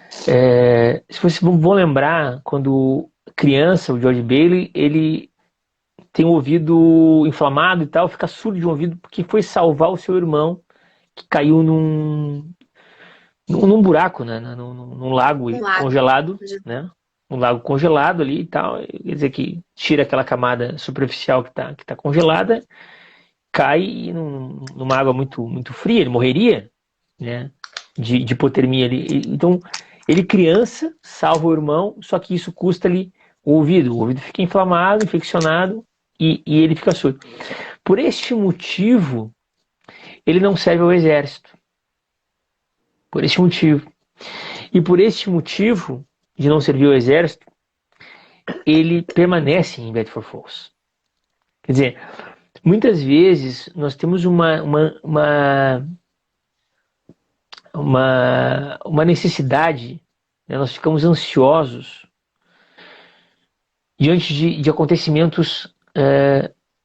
Se vocês vão lembrar, quando criança, o George Bailey, ele tem o ouvido inflamado e tal, fica surdo de um ouvido porque foi salvar o seu irmão que caiu num buraco, né? Num lago congelado, né? Um lago congelado ali e tal, quer dizer que tira aquela camada superficial que tá congelada, cai numa água muito, muito fria, ele morreria, né? De hipotermia ali. Então, ele criança salva o irmão, só que isso custa-lhe o ouvido fica inflamado, infeccionado e ele fica surdo. Por este motivo, ele não serve ao exército. Por este motivo. E por este motivo de não servir ao exército, ele permanece em Bedford Falls. Quer dizer, muitas vezes nós temos uma necessidade, né? Nós ficamos ansiosos diante de acontecimentos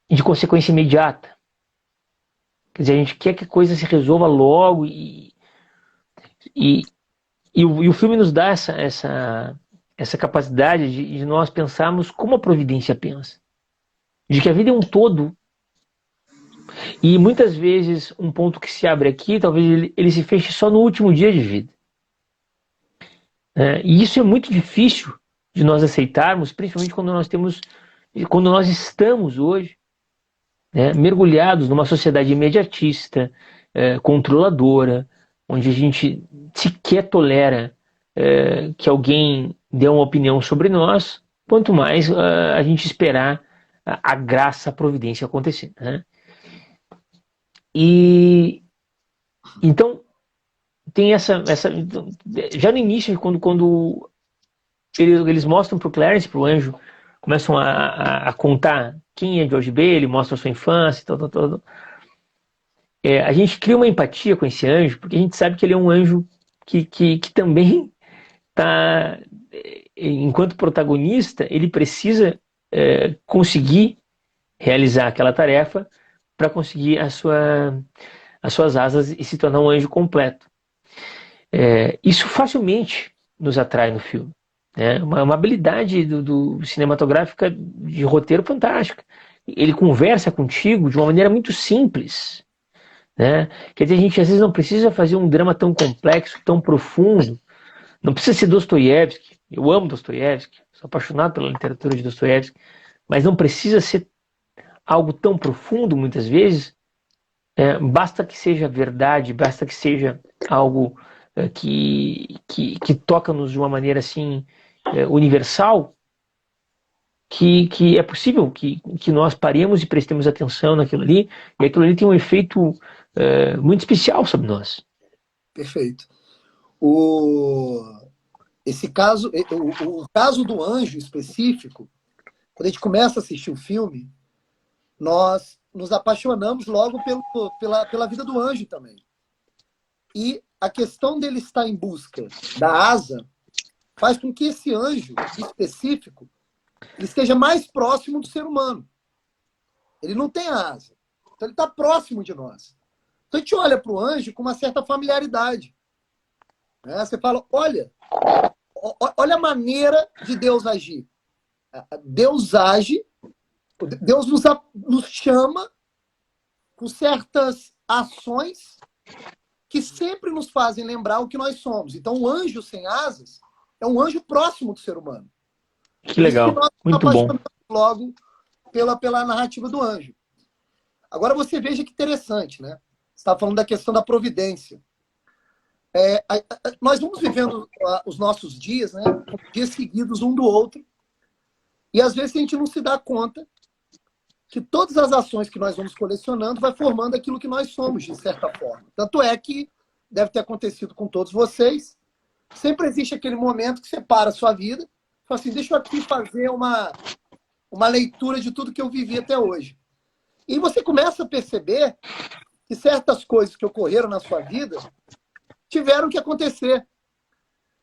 de consequência imediata. Quer dizer, a gente quer que a coisa se resolva logo e o filme nos dá essa capacidade de nós pensarmos como a providência pensa. De que a vida é um todo. E muitas vezes um ponto que se abre aqui, talvez ele se feche só no último dia de vida. E isso é muito difícil de nós aceitarmos, principalmente quando nós estamos hoje, né, mergulhados numa sociedade imediatista, controladora, onde a gente sequer tolera que alguém dê uma opinião sobre nós, quanto mais a gente esperar a graça, a providência acontecer, né? E então tem essa já no início, quando eles mostram para o Clarence, para o anjo, começam a contar quem é George Bailey, mostram a sua infância, tal. A gente cria uma empatia com esse anjo, porque a gente sabe que ele é um anjo que também está, enquanto protagonista, ele precisa conseguir realizar aquela tarefa para conseguir as suas asas e se tornar um anjo completo. Isso facilmente nos atrai no filme. Uma habilidade do cinematográfica de roteiro fantástica. Ele conversa contigo de uma maneira muito simples. Quer dizer, a gente às vezes não precisa fazer um drama tão complexo, tão profundo. Não precisa ser Dostoiévski. Eu amo Dostoiévski, sou apaixonado pela literatura de Dostoiévski, mas não precisa ser algo tão profundo muitas vezes. Basta que seja verdade, basta que seja algo que toca-nos de uma maneira assim universal, que é possível que nós paremos e prestemos atenção naquilo ali, e aquilo ali tem um efeito muito especial sobre nós. Perfeito. Esse caso, o caso do anjo específico, quando a gente começa a assistir o filme, nós nos apaixonamos logo pela vida do anjo também. E a questão dele estar em busca da asa faz com que esse anjo específico ele esteja mais próximo do ser humano. Ele não tem asa. Então ele está próximo de nós. Então a gente olha para o anjo com uma certa familiaridade. Né? Você fala, olha a maneira de Deus agir. Deus age, Deus nos chama com certas ações que sempre nos fazem lembrar o que nós somos. Então o anjo sem asas é um anjo próximo do ser humano. Que legal, muito bom. Logo pela narrativa do anjo. Agora você veja que interessante, né? Você está falando da questão da providência. Nós vamos vivendo os nossos dias, né? Dias seguidos um do outro. E às vezes a gente não se dá conta que todas as ações que nós vamos colecionando vai formando aquilo que nós somos, de certa forma. Tanto é que deve ter acontecido com todos vocês. Sempre existe aquele momento que você para a sua vida e fala assim, deixa eu aqui fazer uma leitura de tudo que eu vivi até hoje. E você começa a perceber que certas coisas que ocorreram na sua vida tiveram que acontecer.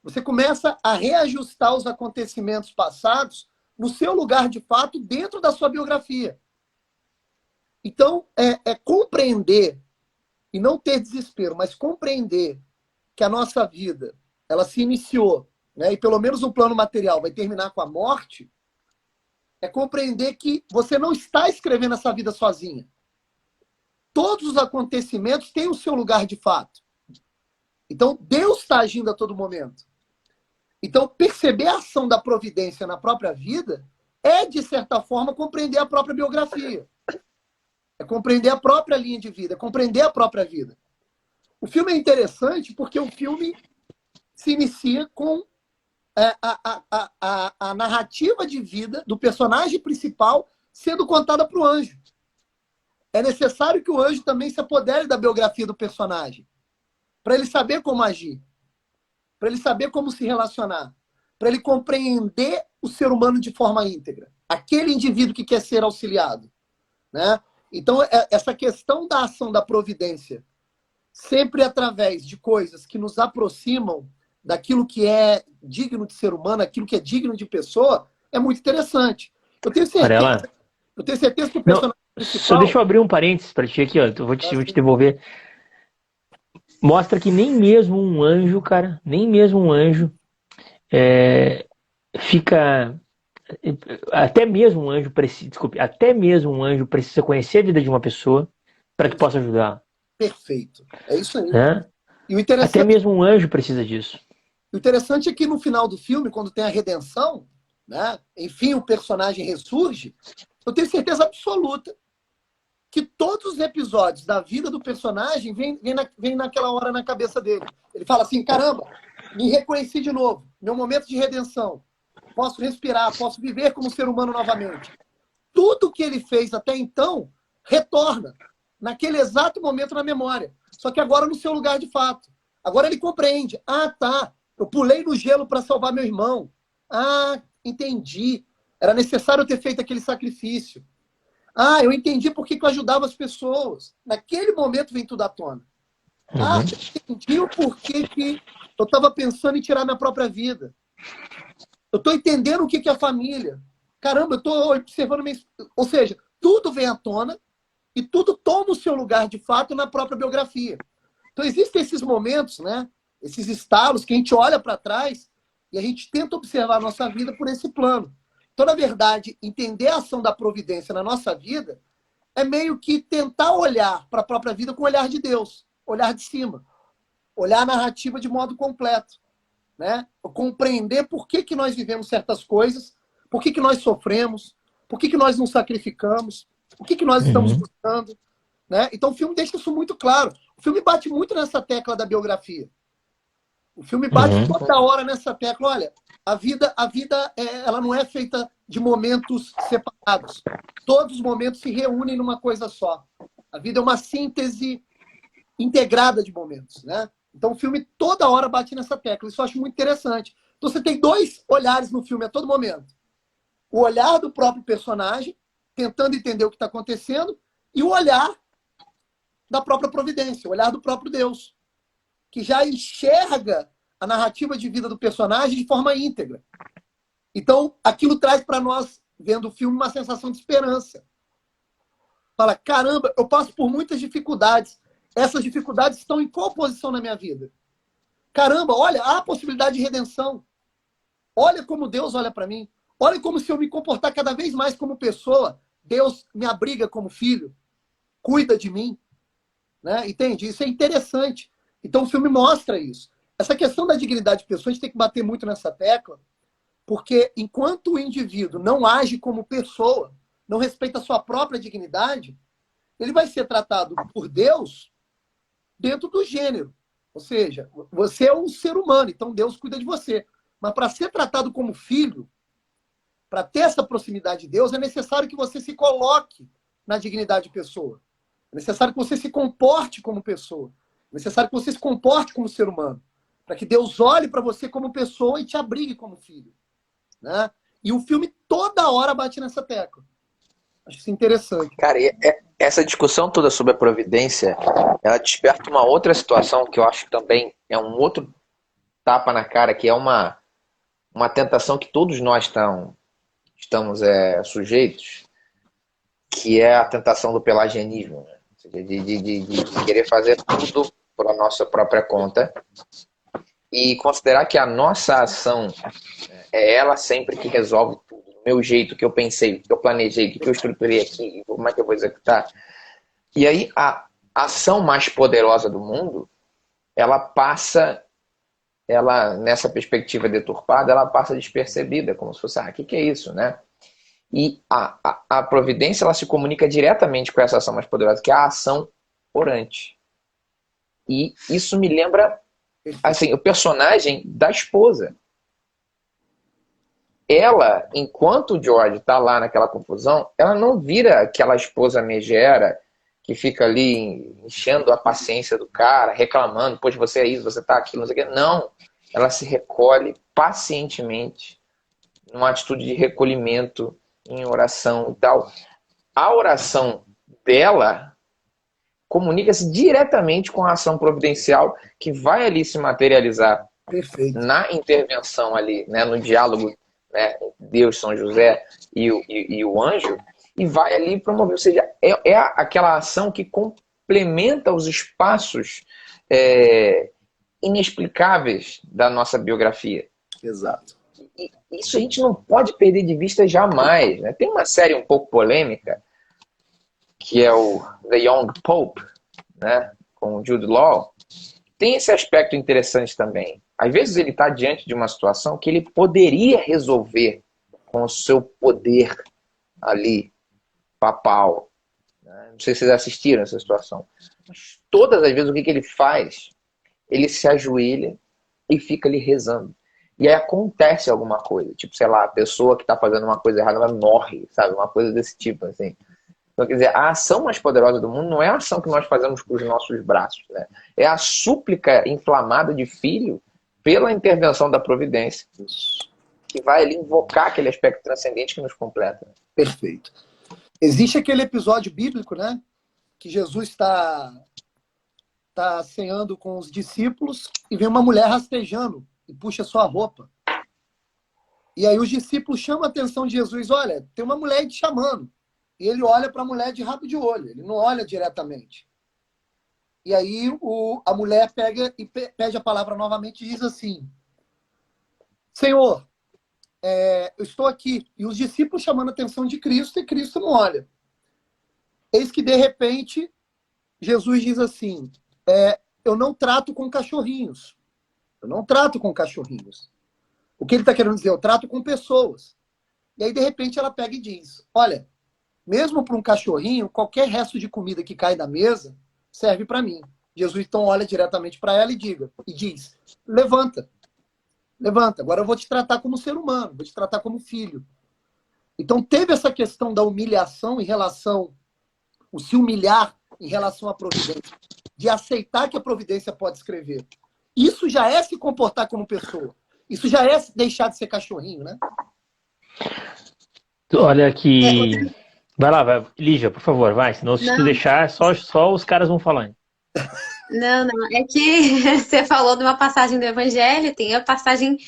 Você começa a reajustar os acontecimentos passados no seu lugar de fato dentro da sua biografia. Então, compreender, e não ter desespero, mas compreender que a nossa vida ela se iniciou, né, e pelo menos no plano material vai terminar com a morte, é compreender que você não está escrevendo essa vida sozinha. Todos os acontecimentos têm o seu lugar de fato. Então, Deus está agindo a todo momento. Então, perceber a ação da providência na própria vida é, de certa forma, compreender a própria biografia. É compreender a própria linha de vida, é compreender a própria vida. O filme é interessante porque o filme se inicia com a narrativa de vida do personagem principal sendo contada para o anjo. É necessário que o anjo também se apodere da biografia do personagem, para ele saber como agir, para ele saber como se relacionar, para ele compreender o ser humano de forma íntegra, aquele indivíduo que quer ser auxiliado, né? Então, essa questão da ação da providência, sempre através de coisas que nos aproximam daquilo que é digno de ser humano, aquilo que é digno de pessoa, é muito interessante. Eu tenho certeza que o personagem principal... Só deixa eu abrir um parênteses para ti aqui, ó. Eu vou te devolver. Mostra que nem mesmo um anjo, cara, nem mesmo um anjo fica... Até mesmo um anjo precisa conhecer a vida de uma pessoa para que possa ajudar. Perfeito. É isso aí. Né? E o interessante... Até mesmo um anjo precisa disso. O interessante é que no final do filme, quando tem a redenção, né, enfim, o personagem ressurge, eu tenho certeza absoluta que todos os episódios da vida do personagem vem naquela hora na cabeça dele. Ele fala assim, caramba, me reconheci de novo, meu momento de redenção. Posso respirar, posso viver como ser humano novamente. Tudo que ele fez até então retorna naquele exato momento na memória. Só que agora no seu lugar de fato. Agora ele compreende. Ah, tá. Eu pulei no gelo para salvar meu irmão. Ah, entendi. Era necessário eu ter feito aquele sacrifício. Ah, eu entendi por que eu ajudava as pessoas. Naquele momento vem tudo à tona. Ah, eu entendi o porquê que eu estava pensando em tirar minha própria vida. Eu estou entendendo o que é a família. Caramba, eu estou observando... Ou seja, tudo vem à tona e tudo toma o seu lugar, de fato, na própria biografia. Então, existem esses momentos, né? Esses estalos que a gente olha para trás e a gente tenta observar a nossa vida por esse plano. Então, na verdade, entender a ação da providência na nossa vida é meio que tentar olhar para a própria vida com o olhar de Deus, olhar de cima, olhar a narrativa de modo completo, né? Compreender por que nós vivemos certas coisas, por que nós sofremos, por que nós nos sacrificamos, o que nós estamos buscando, né? Então o filme deixa isso muito claro. O filme bate muito nessa tecla da biografia. O filme bate toda hora nessa tecla. Olha, a vida ela não é feita de momentos separados. Todos os momentos se reúnem numa coisa só. A vida é uma síntese integrada de momentos, né? Então o filme toda hora bate nessa tecla. Isso eu acho muito interessante. Então você tem dois olhares no filme a todo momento. O olhar do próprio personagem, tentando entender o que está acontecendo, e o olhar da própria providência, o olhar do próprio Deus. que já enxerga a narrativa de vida do personagem de forma íntegra. Então, aquilo traz para nós, vendo o filme, uma sensação de esperança. Fala, caramba, eu passo por muitas dificuldades. Essas dificuldades estão em qual posição na minha vida? Caramba, olha, há a possibilidade de redenção. Olha como Deus olha para mim. Olha como, se eu me comportar cada vez mais como pessoa, Deus me abriga como filho, cuida de mim. Né? Entende? Isso é interessante. Então o filme mostra isso. Essa questão da dignidade de pessoa, a gente tem que bater muito nessa tecla, porque enquanto o indivíduo não age como pessoa, não respeita a sua própria dignidade, ele vai ser tratado por Deus dentro do gênero. Ou seja, você é um ser humano, então Deus cuida de você. Mas para ser tratado como filho, para ter essa proximidade de Deus, é necessário que você se coloque na dignidade de pessoa. É necessário que você se comporte como pessoa. É necessário que você se comporte como ser humano. Para que Deus olhe para você como pessoa e te abrigue como filho. Né? E o filme toda hora bate nessa tecla. Acho isso interessante. Cara, essa discussão toda sobre a providência, ela desperta uma outra situação que eu acho que também é um outro tapa na cara, que é uma tentação que todos nós estamos sujeitos, que é a tentação do pelagianismo, né? Ou seja, de querer fazer tudo por a nossa própria conta e considerar que a nossa ação é ela sempre que resolve tudo. Do meu jeito, que eu pensei, que eu planejei, que eu estruturei aqui, como é que eu vou executar. E aí a ação mais poderosa do mundo, nessa perspectiva deturpada, ela passa despercebida, como se fosse, o que é isso, né? E a providência, ela se comunica diretamente com essa ação mais poderosa, que é a ação orante. E isso me lembra, assim, o personagem da esposa. Ela, enquanto o George está lá naquela confusão, ela não vira aquela esposa megera que fica ali enchendo a paciência do cara, reclamando, pois você é isso, você tá aquilo, não sei o quê. Não, ela se recolhe pacientemente, numa atitude de recolhimento, em oração e tal. A oração dela comunica-se diretamente com a ação providencial que vai ali se materializar. Perfeito. Na intervenção ali, né, no diálogo, né, Deus, São José e o anjo, e vai ali promover. Ou seja, é aquela ação que complementa os espaços inexplicáveis da nossa biografia. Exato. E isso a gente não pode perder de vista jamais. Né? Tem uma série um pouco polêmica, que é o The Young Pope, né, com o Jude Law. Tem esse aspecto interessante também. Às vezes ele está diante de uma situação que ele poderia resolver com o seu poder ali, papal. Não sei se vocês assistiram essa situação. Mas todas as vezes o que ele faz? Ele se ajoelha e fica ali rezando. E aí acontece alguma coisa. Tipo, sei lá, a pessoa que está fazendo uma coisa errada, ela morre, sabe? Uma coisa desse tipo, assim. Então, quer dizer, a ação mais poderosa do mundo não é a ação que nós fazemos com os nossos braços, né? É a súplica inflamada de filho pela intervenção da providência, que vai ali invocar aquele aspecto transcendente que nos completa. Perfeito. Existe aquele episódio bíblico, né? Que Jesus está ceando com os discípulos e vem uma mulher rastejando e puxa sua roupa. E aí os discípulos chamam a atenção de Jesus. Olha, tem uma mulher te chamando. E ele olha para a mulher de rabo de olho. Ele não olha diretamente. E aí a mulher pega e pede a palavra novamente e diz assim: Senhor, eu estou aqui. E os discípulos chamando a atenção de Cristo e Cristo não olha. Eis que, de repente, Jesus diz assim: eu não trato com cachorrinhos. Eu não trato com cachorrinhos. O que ele está querendo dizer? Eu trato com pessoas. E aí, de repente, ela pega e diz: olha, mesmo para um cachorrinho, qualquer resto de comida que cai da mesa serve para mim. Jesus então olha diretamente para ela e diz: levanta. Levanta. Agora eu vou te tratar como ser humano, vou te tratar como filho. Então teve essa questão da humilhação o se humilhar em relação à providência, de aceitar que a providência pode escrever. Isso já é se comportar como pessoa. Isso já é deixar de ser cachorrinho, né? Olha que... Vai lá, Lígia, por favor, vai. Senão, se tu deixar, só os caras vão falando. Não, é que você falou de uma passagem do Evangelho, tem a passagem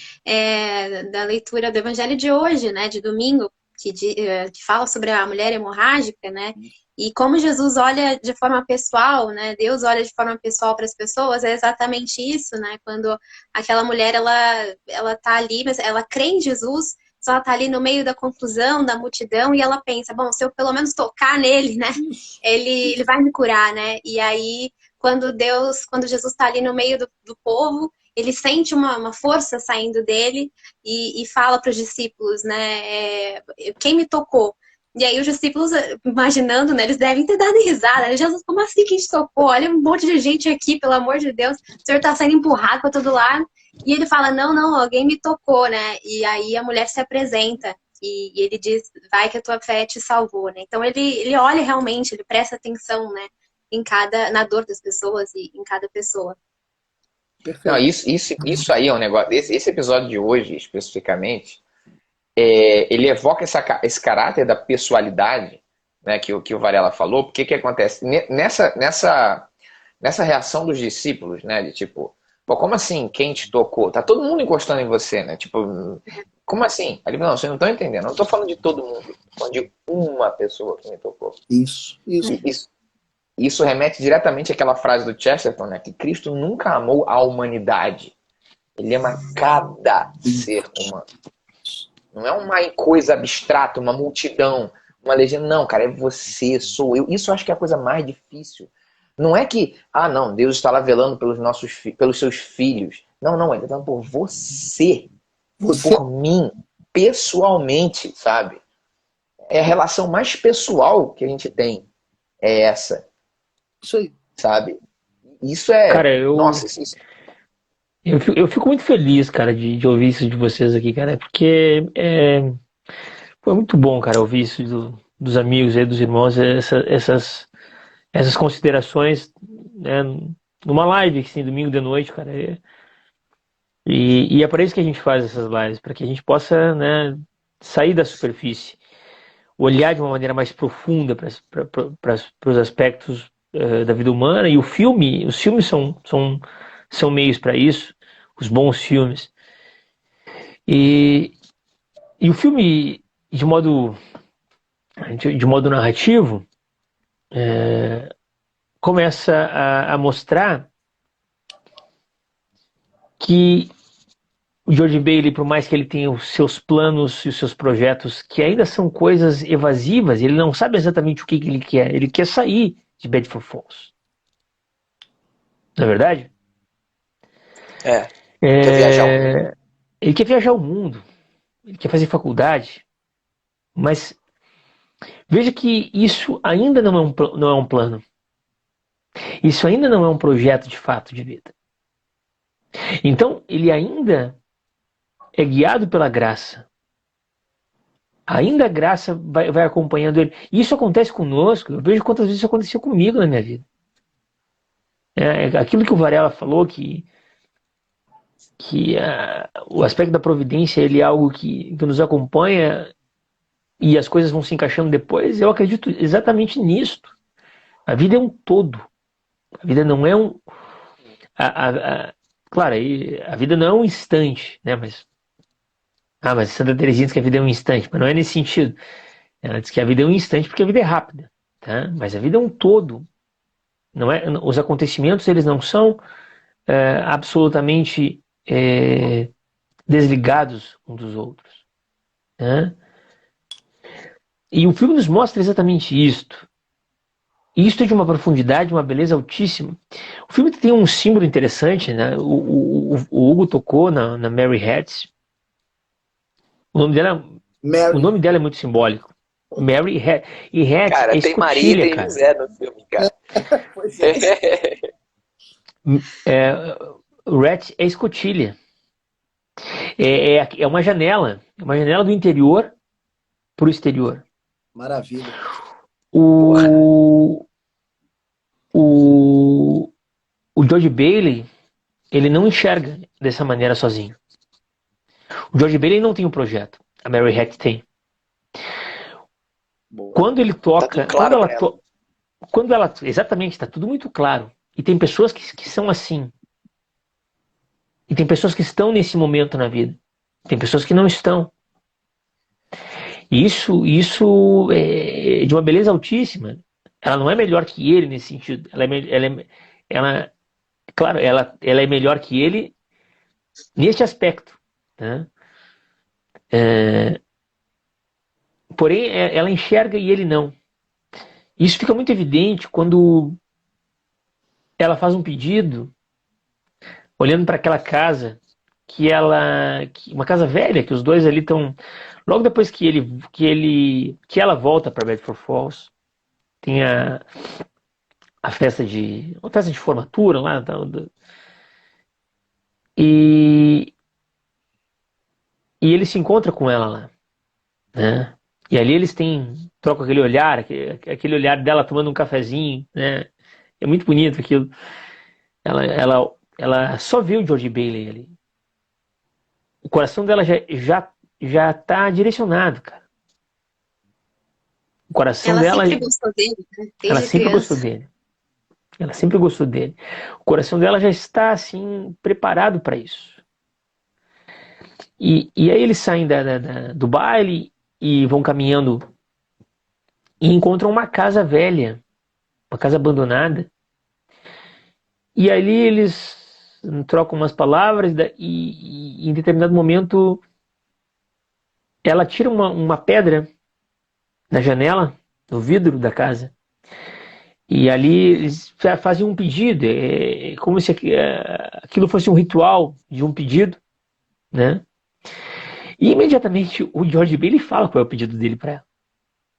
da leitura do Evangelho de hoje, né, de domingo, que fala sobre a mulher hemorrágica, né, e como Jesus olha de forma pessoal, né, Deus olha de forma pessoal para as pessoas, é exatamente isso, né, quando aquela mulher, ela tá ali, mas ela crê em Jesus, só ela tá ali no meio da confusão, da multidão, e ela pensa, bom, se eu pelo menos tocar nele, né, ele vai me curar, né, e aí quando Jesus está ali no meio do povo, ele sente uma força saindo dele e fala para os discípulos, né? Quem me tocou? E aí os discípulos, imaginando, né? Eles devem ter dado risada. Jesus, como assim que te tocou? Olha um monte de gente aqui, pelo amor de Deus. O senhor está sendo empurrado para todo lado. E ele fala, não, alguém me tocou, né? E aí a mulher se apresenta. E ele diz, vai que a tua fé te salvou, né? Então ele olha realmente, ele presta atenção, né? Na dor das pessoas e em cada pessoa. Não, isso aí é um negócio. Esse episódio de hoje, especificamente, ele evoca esse caráter da pessoalidade, né, que o Varela falou, porque que acontece? Nessa reação dos discípulos, né, de tipo, pô, como assim, quem te tocou? Tá todo mundo encostando em você, né? Tipo, como assim? Ele, não, vocês não estão entendendo. Eu não tô falando de todo mundo, tô falando de uma pessoa que me tocou. Isso remete diretamente àquela frase do Chesterton, né? Que Cristo nunca amou a humanidade. Ele ama cada ser humano. Não é uma coisa abstrata, uma multidão, uma legenda. Não, cara, é você, sou eu. Isso eu acho que é a coisa mais difícil. Não é que, não, Deus está lá velando pelos seus filhos. Não, ele está velando por você. Por mim, pessoalmente, sabe? É a relação mais pessoal que a gente tem. É essa. Isso aí. Sabe? Isso é... Cara, Nossa, eu fico muito feliz, cara, de ouvir isso de vocês aqui, cara, porque foi muito bom, cara, ouvir isso dos amigos aí, dos irmãos, essas considerações, né, numa live, assim, domingo de noite, cara. E é para isso que a gente faz essas lives, para que a gente possa, né, sair da superfície, olhar de uma maneira mais profunda para os aspectos da vida humana. E os filmes são meios para isso, os bons filmes. E o filme, de modo narrativo, começa a mostrar que o George Bailey, por mais que ele tenha os seus planos e os seus projetos, que ainda são coisas evasivas, ele não sabe exatamente o que ele quer. Ele quer sair de Bedford Falls. Não é verdade? Quer viajar ao mundo. Ele quer viajar ao mundo. Ele quer fazer faculdade. Mas veja que isso ainda não é um plano. Isso ainda não é um projeto de fato de vida. Então, ele ainda é guiado pela graça. Ainda a graça vai acompanhando ele. E isso acontece conosco. Eu vejo quantas vezes isso aconteceu comigo na minha vida. Aquilo que o Varela falou, que o aspecto da providência ele é algo que nos acompanha e as coisas vão se encaixando depois. Eu acredito exatamente nisto. A vida é um todo. A vida não é um... Claro, a vida não é um instante, né? Mas Santa Teresinha diz que a vida é um instante, mas não é nesse sentido. Ela diz que a vida é um instante porque a vida é rápida, tá? Mas a vida é um todo. Não é? Os acontecimentos eles não são absolutamente desligados uns dos outros. Né? E o filme nos mostra exatamente isto. Isto é de uma profundidade, uma beleza altíssima. O filme tem um símbolo interessante, né? O Hugo tocou na Mary Hertz. O nome dela é muito simbólico. Mary Hertz. E Hertz cara, é tem escotilha, Maria e tem cara. José no filme, cara. Hertz é escotilha. É uma janela. É uma janela do interior para o exterior. Maravilha. O George Bailey, ele não enxerga dessa maneira sozinho. O George Bailey não tem um projeto. A Mary Hertz tem. Boa. Quando ele toca... Tá claro exatamente, está tudo muito claro. E tem pessoas que são assim. E tem pessoas que estão nesse momento na vida. Tem pessoas que não estão. E isso é de uma beleza altíssima. Ela não é melhor que ele nesse sentido. Claro, ela é melhor que ele neste aspecto, né? Porém, ela enxerga e ele não. Isso fica muito evidente quando ela faz um pedido, olhando para aquela casa uma casa velha, que os dois ali estão. Logo depois que ela volta para Bedford Falls, tem uma festa de formatura lá, e ele se encontra com ela lá, né? E ali eles trocam aquele olhar, aquele olhar dela tomando um cafezinho, né? É muito bonito aquilo. Ela só vê o George Bailey ali. O coração dela já tá direcionado, cara. O coração Ela dela. sempre gostou dele, né? Ela Desde sempre criança. gostou dele. Ela sempre gostou dele. O coração dela já está assim preparado para isso. E aí eles saem do baile e vão caminhando e encontram uma casa velha, uma casa abandonada. E ali eles trocam umas palavras e em determinado momento ela tira uma pedra da janela, do vidro da casa. E ali eles fazem um pedido, como se aquilo fosse um ritual de um pedido, né? E imediatamente o George Bailey fala qual é o pedido dele para ela.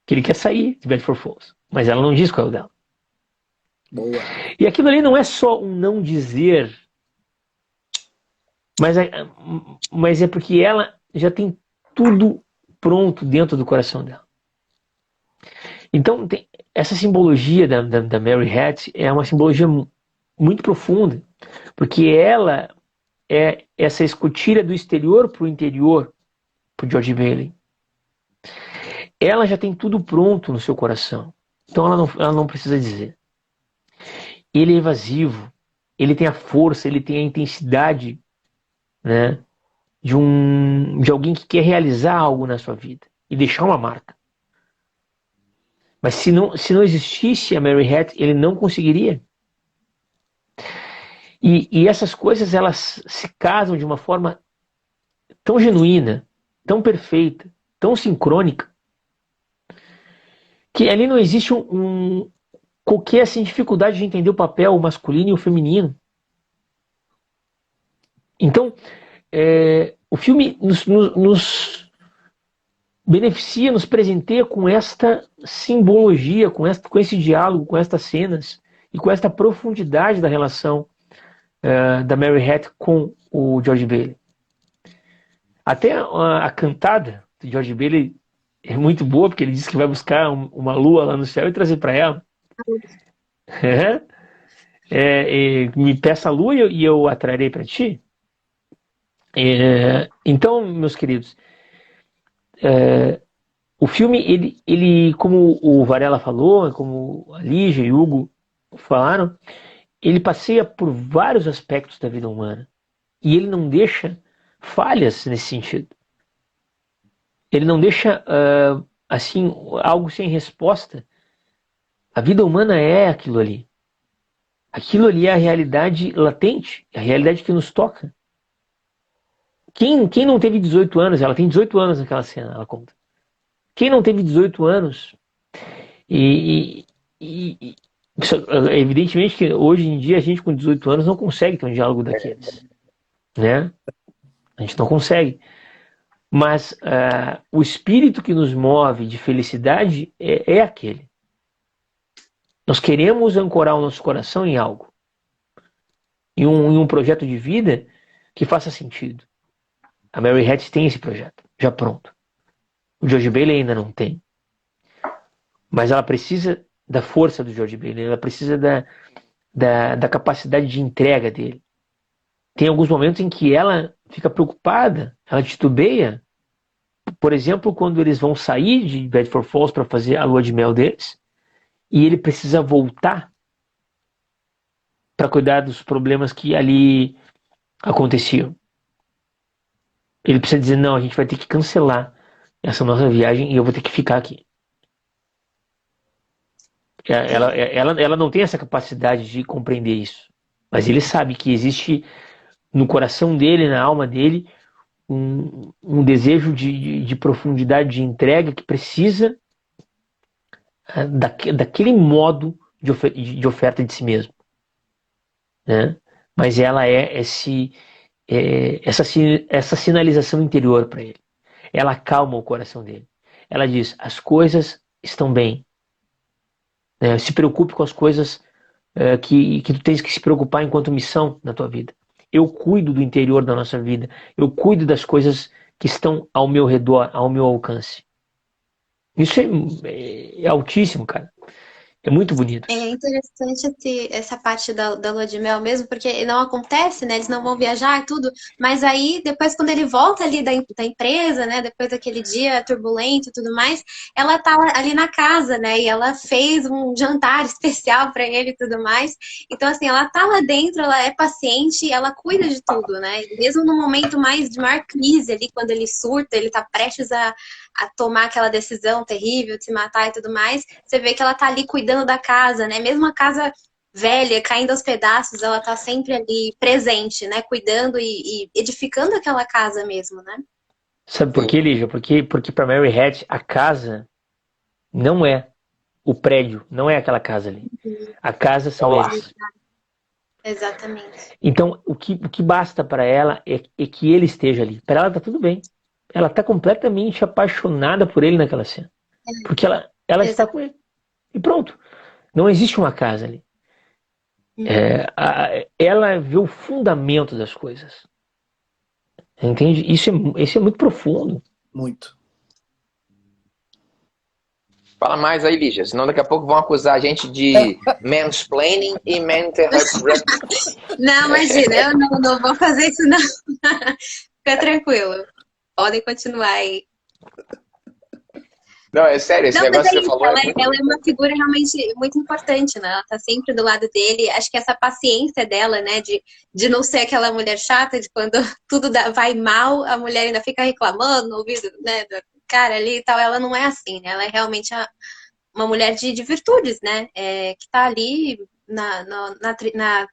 Que ele quer sair de Bedford Falls. Mas ela não diz qual é o dela. Boa. E aquilo ali não é só um não dizer, mas é porque ela já tem tudo pronto dentro do coração dela. Então, essa simbologia da Mary Hatch é uma simbologia muito profunda, porque ela é essa escotilha do exterior para o interior, para o George Bailey. Ela já tem tudo pronto no seu coração, então ela não precisa dizer. Ele é evasivo, ele tem a força, ele tem a intensidade, né, de alguém que quer realizar algo na sua vida e deixar uma marca. Mas se não existisse a Mary Hatch, ele não conseguiria. E essas coisas, elas se casam de uma forma tão genuína, tão perfeita, tão sincrônica, que ali não existe qualquer assim, dificuldade de entender o papel masculino e o feminino. Então, o filme nos beneficia, nos presenteia com esta simbologia, com esse diálogo, com estas cenas e com esta profundidade da relação da Mary Hatch com o George Bailey. Até a cantada do George Bailey é muito boa, porque ele diz que vai buscar uma lua lá no céu e trazer para ela. Me peça a lua e eu a trarei para ti. Então, meus queridos, o filme, ele, como o Varela falou, como a Lígia e o Hugo falaram, ele passeia por vários aspectos da vida humana. E ele não deixa falhas nesse sentido. Ele não deixa, assim, algo sem resposta. A vida humana é aquilo ali. Aquilo ali é a realidade latente, é a realidade que nos toca. Quem não teve 18 anos, ela tem 18 anos naquela cena, ela conta. Quem não teve 18 anos, evidentemente que hoje em dia a gente com 18 anos não consegue ter um diálogo daqueles, né? A gente não consegue. Mas o espírito que nos move de felicidade é aquele. Nós queremos ancorar o nosso coração em algo, em um projeto de vida que faça sentido. A Mary Hatch tem esse projeto, já pronto. O George Bailey ainda não tem. Mas ela precisa da força do George Bailey, ela precisa da capacidade de entrega dele. Tem alguns momentos em que ela fica preocupada, ela titubeia. Por exemplo, quando eles vão sair de Bedford Falls para fazer a lua de mel deles, e ele precisa voltar para cuidar dos problemas que ali aconteciam. Ele precisa dizer, não, a gente vai ter que cancelar essa nossa viagem e eu vou ter que ficar aqui. Ela não tem essa capacidade de compreender isso. Mas ele sabe que existe no coração dele, na alma dele, um desejo de profundidade, de entrega que precisa daquele modo de oferta de si mesmo. Né? Mas ela é essa sinalização interior para ele. Ela acalma o coração dele. Ela diz, as coisas estão bem. Né? Se preocupe com as coisas que tu tens que se preocupar enquanto missão na tua vida. Eu cuido do interior da nossa vida. Eu cuido das coisas que estão ao meu redor, ao meu alcance. Isso é altíssimo, cara. É muito bonito. É interessante essa parte da lua de mel mesmo, porque não acontece, né? Eles não vão viajar e tudo, mas aí depois quando ele volta ali da empresa, né? Depois daquele dia turbulento e tudo mais, ela tá ali na casa, né? E ela fez um jantar especial para ele e tudo mais. Então, assim, ela tá lá dentro, ela é paciente, ela cuida de tudo, né? E mesmo no momento mais de maior crise ali, quando ele surta, ele tá prestes a tomar aquela decisão terrível de se matar e tudo mais, você vê que ela tá ali cuidando da casa, né? Mesmo a casa velha, caindo aos pedaços, ela tá sempre ali presente, né? Cuidando e edificando aquela casa mesmo, né? Sabe por quê, Lígia? Porque para Mary Hatch, a casa não é o prédio, não é aquela casa ali. A casa são eles. Exatamente. Então, o que basta para ela é que ele esteja ali. Para ela tá tudo bem. Ela está completamente apaixonada por ele naquela cena. Porque ela está com ele. E pronto. Não existe uma casa ali. Ela vê o fundamento das coisas. Entende? Isso é muito profundo. Muito. Fala mais aí, Lígia, senão daqui a pouco vão acusar a gente de mansplaining e Não, imagina, eu não vou fazer isso não. Fica tranquilo. Podem continuar aí. Não, é sério, esse negócio que você falou. Ela é uma figura realmente muito importante, né? Ela tá sempre do lado dele. Acho que essa paciência dela, né? De não ser aquela mulher chata, de quando tudo vai mal, a mulher ainda fica reclamando no ouvido, né, do cara ali e tal. Ela não é assim, né? Ela é realmente uma mulher de virtudes, né? Que tá ali na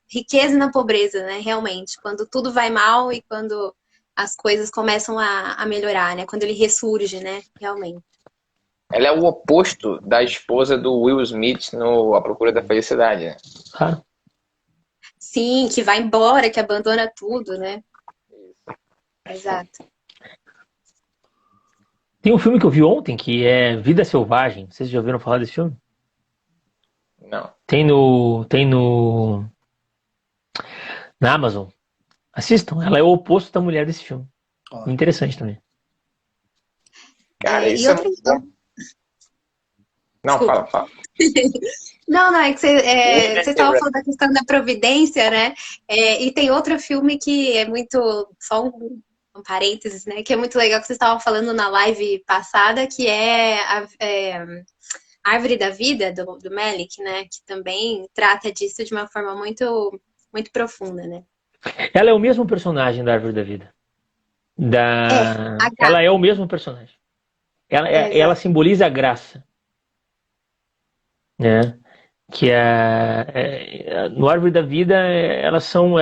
riqueza e na pobreza, né? Realmente. Quando tudo vai mal e quando as coisas começam a melhorar, né? Quando ele ressurge, né? Realmente. Ela é o oposto da esposa do Will Smith no A Procura da Felicidade, né? Ah. Sim, que vai embora, que abandona tudo, né? Exato. Tem um filme que eu vi ontem que é Vida Selvagem. Vocês já ouviram falar desse filme? Não. Tem na Amazon. Assistam, ela é o oposto da mulher desse filme. Interessante também. Cara, isso é muito bom. Não, fala. Não, é que você estava falando da questão da providência, né? E tem outro filme que é muito, só um parênteses, né? Que é muito legal que vocês estavam falando na live passada, que é a Árvore da Vida, do Malick, né? Que também trata disso de uma forma muito, muito profunda, né? Ela é o mesmo personagem da Árvore da Vida. Ela é o mesmo personagem. Ela simboliza a graça. Né? Que no Árvore da Vida elas são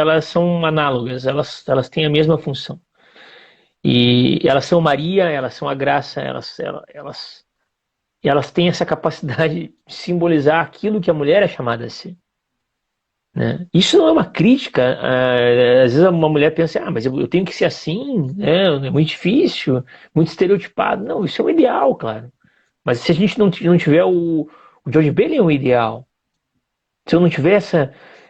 análogas, elas têm a mesma função. E elas são Maria, elas são a graça, elas têm essa capacidade de simbolizar aquilo que a mulher é chamada a ser. Né? Isso não é uma crítica. Às vezes uma mulher pensa, mas eu tenho que ser assim, né? É muito difícil, muito estereotipado. Não, isso é um ideal, claro. Mas se a gente não tiver o George Bailey é um ideal. Se eu não tiver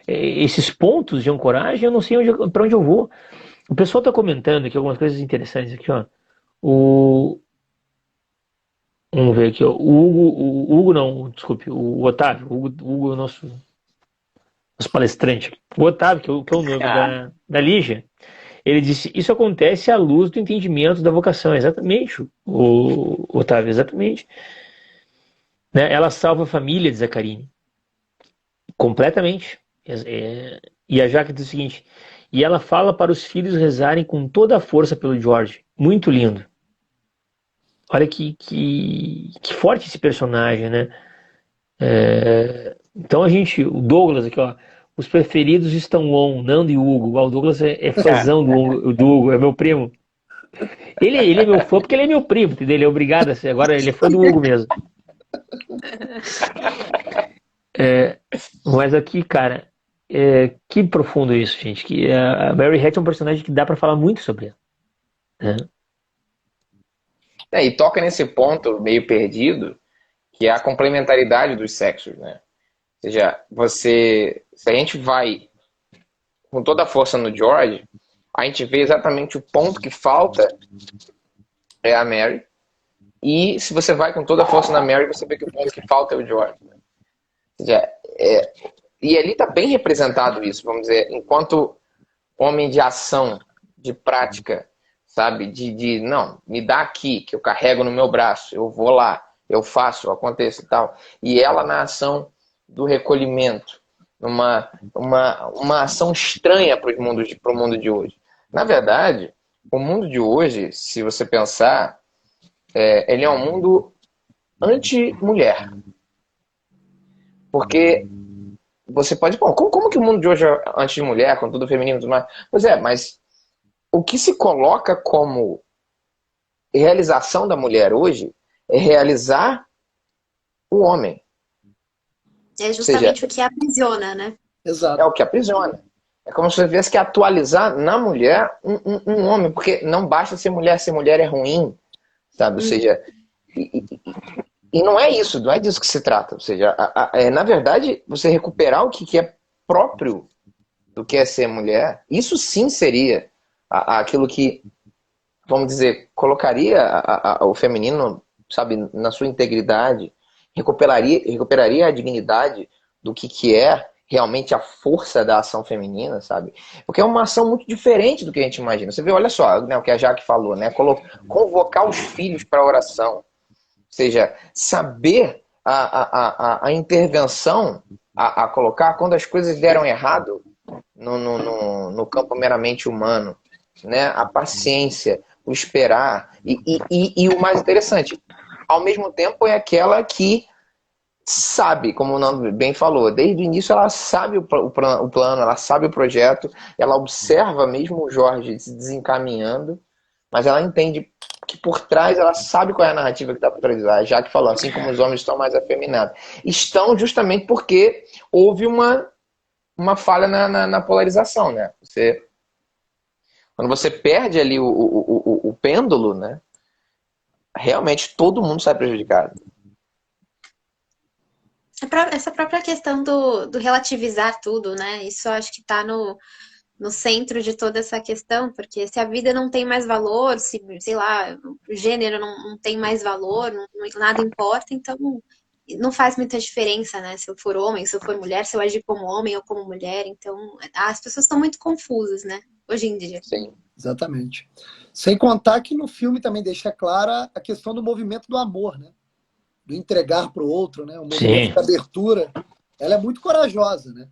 esses pontos de ancoragem, eu não sei para onde eu vou. O pessoal está comentando aqui algumas coisas interessantes aqui, ó. Vamos ver aqui, ó. O Hugo não, desculpe, o Otávio. O Hugo é o nosso palestrante. O Otávio, que é o noivo da Lígia, ele disse, isso acontece à luz do entendimento da vocação. Exatamente, o Otávio, exatamente. Né? Ela salva a família de Zacarine. Completamente. E a Jaque diz o seguinte: e ela fala para os filhos rezarem com toda a força pelo George. Muito lindo. Olha que forte esse personagem, né? Então o Douglas aqui, ó. Os preferidos estão on, Nando e Hugo. O Douglas é fãzão do Hugo, é meu primo. Ele é meu fã porque ele é meu primo, entendeu? Ele é obrigado a ser. Agora ele é fã do Hugo mesmo. Mas aqui, cara, que profundo isso, gente. Que a Mary Hatch é um personagem que dá pra falar muito sobre ela. E toca nesse ponto meio perdido, que é a complementaridade dos sexos, né? Ou seja, se a gente vai com toda a força no George, a gente vê exatamente o ponto que falta é a Mary. E se você vai com toda a força na Mary, você vê que o ponto que falta é o George. Né? Ou seja, e ali está bem representado isso, vamos dizer, enquanto homem de ação, de prática, sabe? Não, me dá aqui, que eu carrego no meu braço, eu vou lá, eu faço, acontece e tal. E ela na ação do recolhimento, uma ação estranha para o mundo de hoje. Na verdade, o mundo de hoje, se você pensar, ele é um mundo anti-mulher. Porque você pode... Bom, como que o mundo de hoje é anti-mulher, com tudo feminino e tudo mais? Pois é, mas o que se coloca como realização da mulher hoje é realizar o homem. É justamente o que aprisiona, né? Exato. É o que aprisiona. É como se você tivesse que atualizar na mulher um homem, porque não basta ser mulher é ruim, sabe? Ou seja, e não é isso, não é disso que se trata. Ou seja, na verdade, você recuperar o que é próprio do que é ser mulher, isso sim seria aquilo que, vamos dizer, colocaria o feminino, sabe, na sua integridade, recuperaria a dignidade do que é realmente a força da ação feminina, sabe? Porque é uma ação muito diferente do que a gente imagina. Você vê, olha só, né, o que a Jaque falou, né? Convocar os filhos para a oração. Ou seja, saber a intervenção a colocar quando as coisas deram errado no campo meramente humano, né? A paciência, o esperar. E o mais interessante, ao mesmo tempo é aquela que sabe, como o Nando bem falou, desde o início ela sabe o plano, ela sabe o projeto, ela observa mesmo o Jorge se desencaminhando, mas ela entende que por trás ela sabe qual é a narrativa que está por trás, já que falou, assim como os homens estão mais afeminados. Estão justamente porque houve uma falha na polarização, né? Quando você perde ali o pêndulo, né? Realmente todo mundo sai prejudicado. Essa própria questão do relativizar tudo, né? Isso eu acho que está no centro de toda essa questão, porque se a vida não tem mais valor, se, sei lá, o gênero não tem mais valor, nada importa, então não faz muita diferença, né? Se eu for homem, se eu for mulher, se eu agir como homem ou como mulher, então as pessoas estão muito confusas, né? Hoje em dia. Sim. Exatamente. Sem contar que no filme também deixa clara a questão do movimento do amor, né? Do entregar para o outro, né? O movimento de abertura. Ela é muito corajosa, né?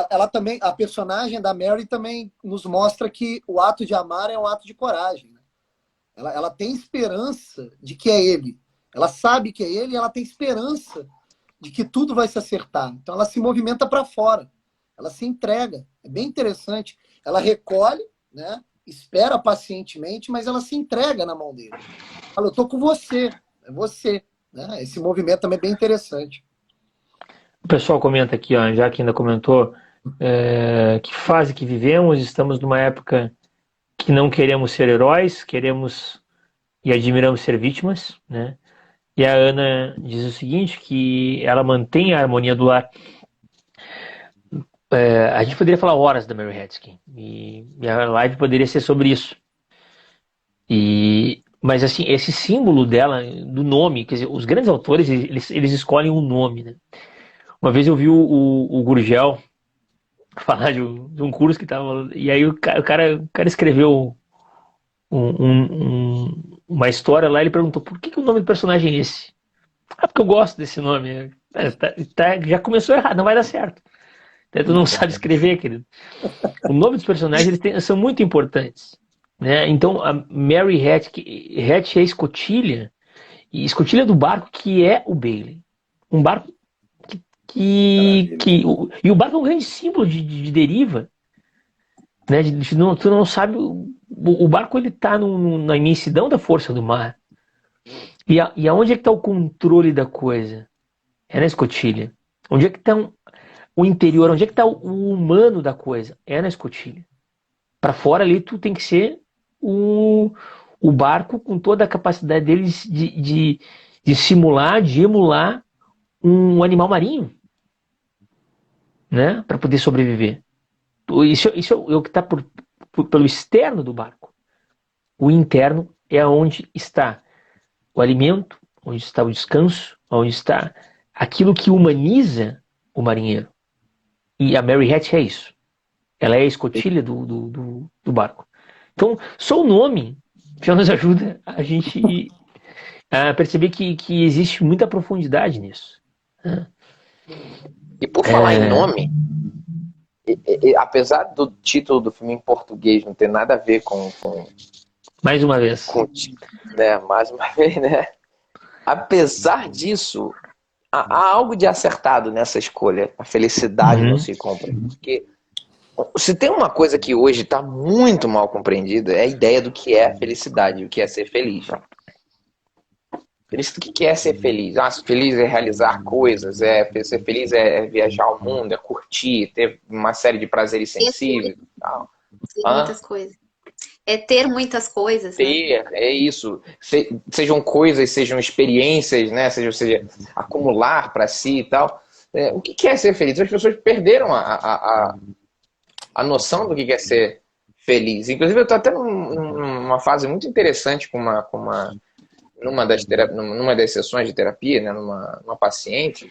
Ela também, a personagem da Mary também nos mostra que o ato de amar é um ato de coragem. Né? Ela tem esperança de que é ele. Ela sabe que é ele e ela tem esperança de que tudo vai se acertar. Então ela se movimenta para fora. Ela se entrega. É bem interessante. Ela recolhe, né? Espera pacientemente, mas ela se entrega na mão dele. Fala, eu tô com você. É você. Né? Esse movimento também é bem interessante. O pessoal comenta aqui, ó, já que ainda comentou, que fase que vivemos, estamos numa época que não queremos ser heróis, queremos e admiramos ser vítimas, né? E a Ana diz o seguinte, que ela mantém a harmonia do lar. A gente poderia falar horas da Mary Hatkin, e a live poderia ser sobre isso. Mas assim, esse símbolo dela, do nome, quer dizer, os grandes autores, eles escolhem um nome, né? Uma vez eu vi o Gurgel falar de um curso que tava... E aí o cara escreveu uma história lá, ele perguntou por que o nome do personagem é esse? Porque eu gosto desse nome. Já começou errado, não vai dar certo. Até tu não sabe escrever, querido. O nome dos personagens são muito importantes, né? Então, a Mary Hatch é a escotilha, e escotilha do barco que é o Bailey. Um barco e o barco é um grande símbolo de deriva, né? Tu não sabe, o barco ele tá na imensidão da força do mar. E aonde é que está o controle da coisa? É na escotilha. Onde é que está o interior? Onde é que está o humano da coisa? É na escotilha. Para fora ali, tu tem que ser o barco com toda a capacidade deles de simular, de emular um animal marinho, né? Para poder sobreviver. Isso é o que está pelo externo do barco. O interno é onde está o alimento, onde está o descanso, onde está aquilo que humaniza o marinheiro. E a Mary Hatch é isso. Ela é a escotilha do barco. Então, só o nome já nos ajuda a gente a perceber que existe muita profundidade nisso. E por falar em nome, apesar do título do filme em português não ter nada a ver com mais uma vez. Né, mais uma vez, né? Apesar disso, há algo de acertado nessa escolha. A felicidade não se compra. Porque se tem uma coisa que hoje está muito mal compreendida, é a ideia do que é felicidade, o que é ser feliz. O que é ser feliz? Ser feliz é realizar coisas, ser feliz é viajar ao mundo, é curtir, ter uma série de prazeres sensíveis. Tal. Muitas coisas. É ter muitas coisas. Ter, né? É isso. Sejam coisas, sejam experiências, né? Seja acumular para si e tal. O que é ser feliz? As pessoas perderam a noção do que é ser feliz. Inclusive, eu estou até numa fase muito interessante numa das sessões de terapia, né? numa paciente,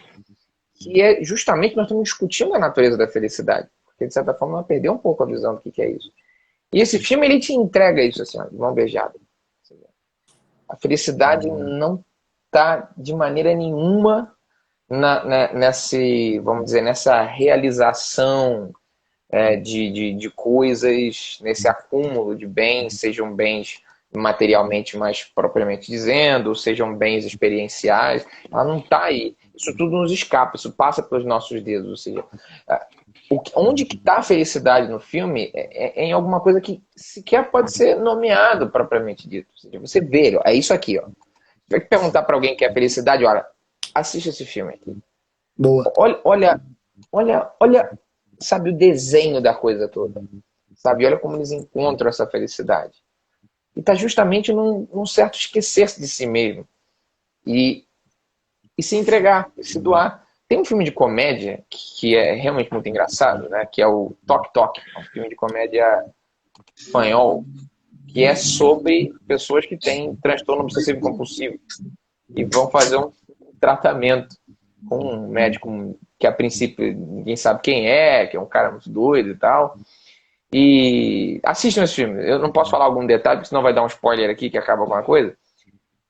que é justamente nós estamos discutindo a natureza da felicidade. Porque, de certa forma, ela perdeu um pouco a visão do que é isso. E esse filme, ele te entrega isso, assim, de mão beijada. A felicidade não está, de maneira nenhuma, vamos dizer, nessa realização de coisas, nesse acúmulo de bens, sejam bens materialmente mais propriamente dizendo, sejam bens experienciais. Ela não está aí. Isso tudo nos escapa, isso passa pelos nossos dedos. Ou seja, onde que está a felicidade no filme é em alguma coisa que sequer pode ser nomeado propriamente dito. Ou seja, você vê, ó, é isso aqui. Ó. Você vai perguntar para alguém que é felicidade, olha, assiste esse filme aqui. Boa. Olha, sabe, o desenho da coisa toda. Sabe, olha como eles encontram essa felicidade. E está justamente num certo esquecer-se de si mesmo. E se entregar, e se doar. Tem um filme de comédia que é realmente muito engraçado, né? Que é o Toque Toque. É um filme de comédia espanhol que é sobre pessoas que têm transtorno obsessivo compulsivo e vão fazer um tratamento com um médico que a princípio ninguém sabe quem é, que é um cara muito doido e tal. E assistam esse filme. Eu não posso falar algum detalhe, porque senão vai dar um spoiler aqui que acaba alguma coisa.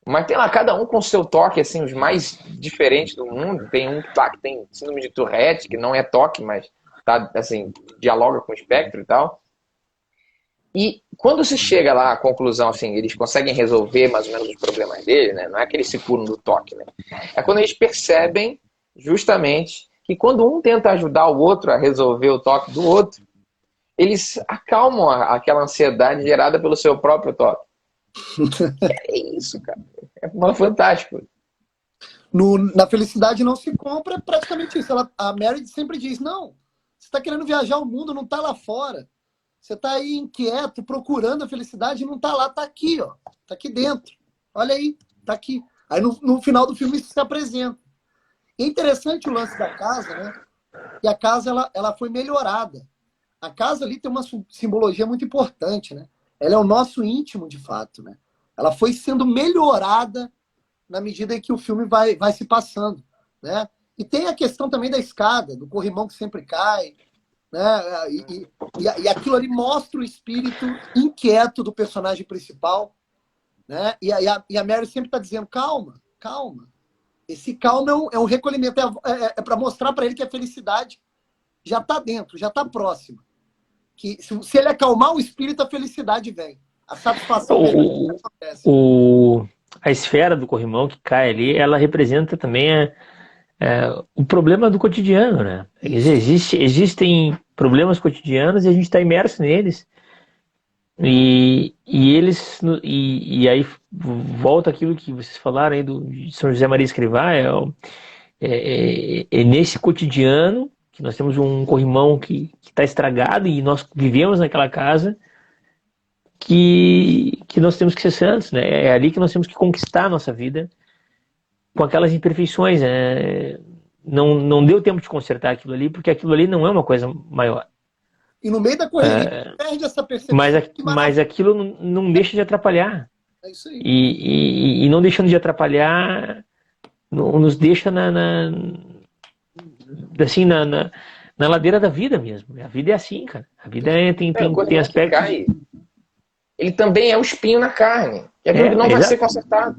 Mas tem lá cada um com o seu toque, assim, os mais diferentes do mundo. Tem um que tem síndrome de Tourette, que não é toque, mas tá, assim, dialoga com o espectro e tal. E quando se chega lá à conclusão, assim, eles conseguem resolver mais ou menos os problemas dele, né? Não é que eles se curam do toque, né? É quando eles percebem justamente que quando um tenta ajudar o outro a resolver o toque do outro, eles acalmam aquela ansiedade gerada pelo seu próprio toque. É isso, cara. É fantástico. Na felicidade não se compra, é praticamente isso. A Mary sempre diz, não, você está querendo viajar o mundo, não está lá fora. Você está aí inquieto, procurando a felicidade, não está lá, está aqui, ó. Está aqui dentro. Olha aí, está aqui. Aí no final do filme isso se apresenta. É interessante o lance da casa, né? E a casa ela foi melhorada. A casa ali tem uma simbologia muito importante, né? Ela é o nosso íntimo, de fato, né? Ela foi sendo melhorada na medida em que o filme vai se passando, né? E tem a questão também da escada, do corrimão que sempre cai, né? E aquilo ali mostra o espírito inquieto do personagem principal, né? E a Mary sempre está dizendo, calma, calma. Esse calma é um recolhimento, é para mostrar para ele que a felicidade já está dentro, já está próxima. Que se ele acalmar o espírito, a felicidade vem. A satisfação acontece. A esfera do corrimão que cai ali, ela representa também o problema do cotidiano, né? Existem problemas cotidianos e a gente está imerso neles. E aí volta aquilo que vocês falaram aí de São José Maria Escrivá, é nesse cotidiano que nós temos um corrimão que está estragado e nós vivemos naquela casa que nós temos que ser santos, né? É ali que nós temos que conquistar a nossa vida com aquelas imperfeições, né? Não deu tempo de consertar aquilo ali, porque aquilo ali não é uma coisa maior. E no meio da correria, perde essa percepção. Mas aquilo não deixa de atrapalhar. É isso aí. E não deixando de atrapalhar, nos deixa assim, na ladeira da vida mesmo. A vida é assim, cara. A vida tem aspectos... Cai, ele também é o espinho na carne. E aquilo que não vai ser consertado.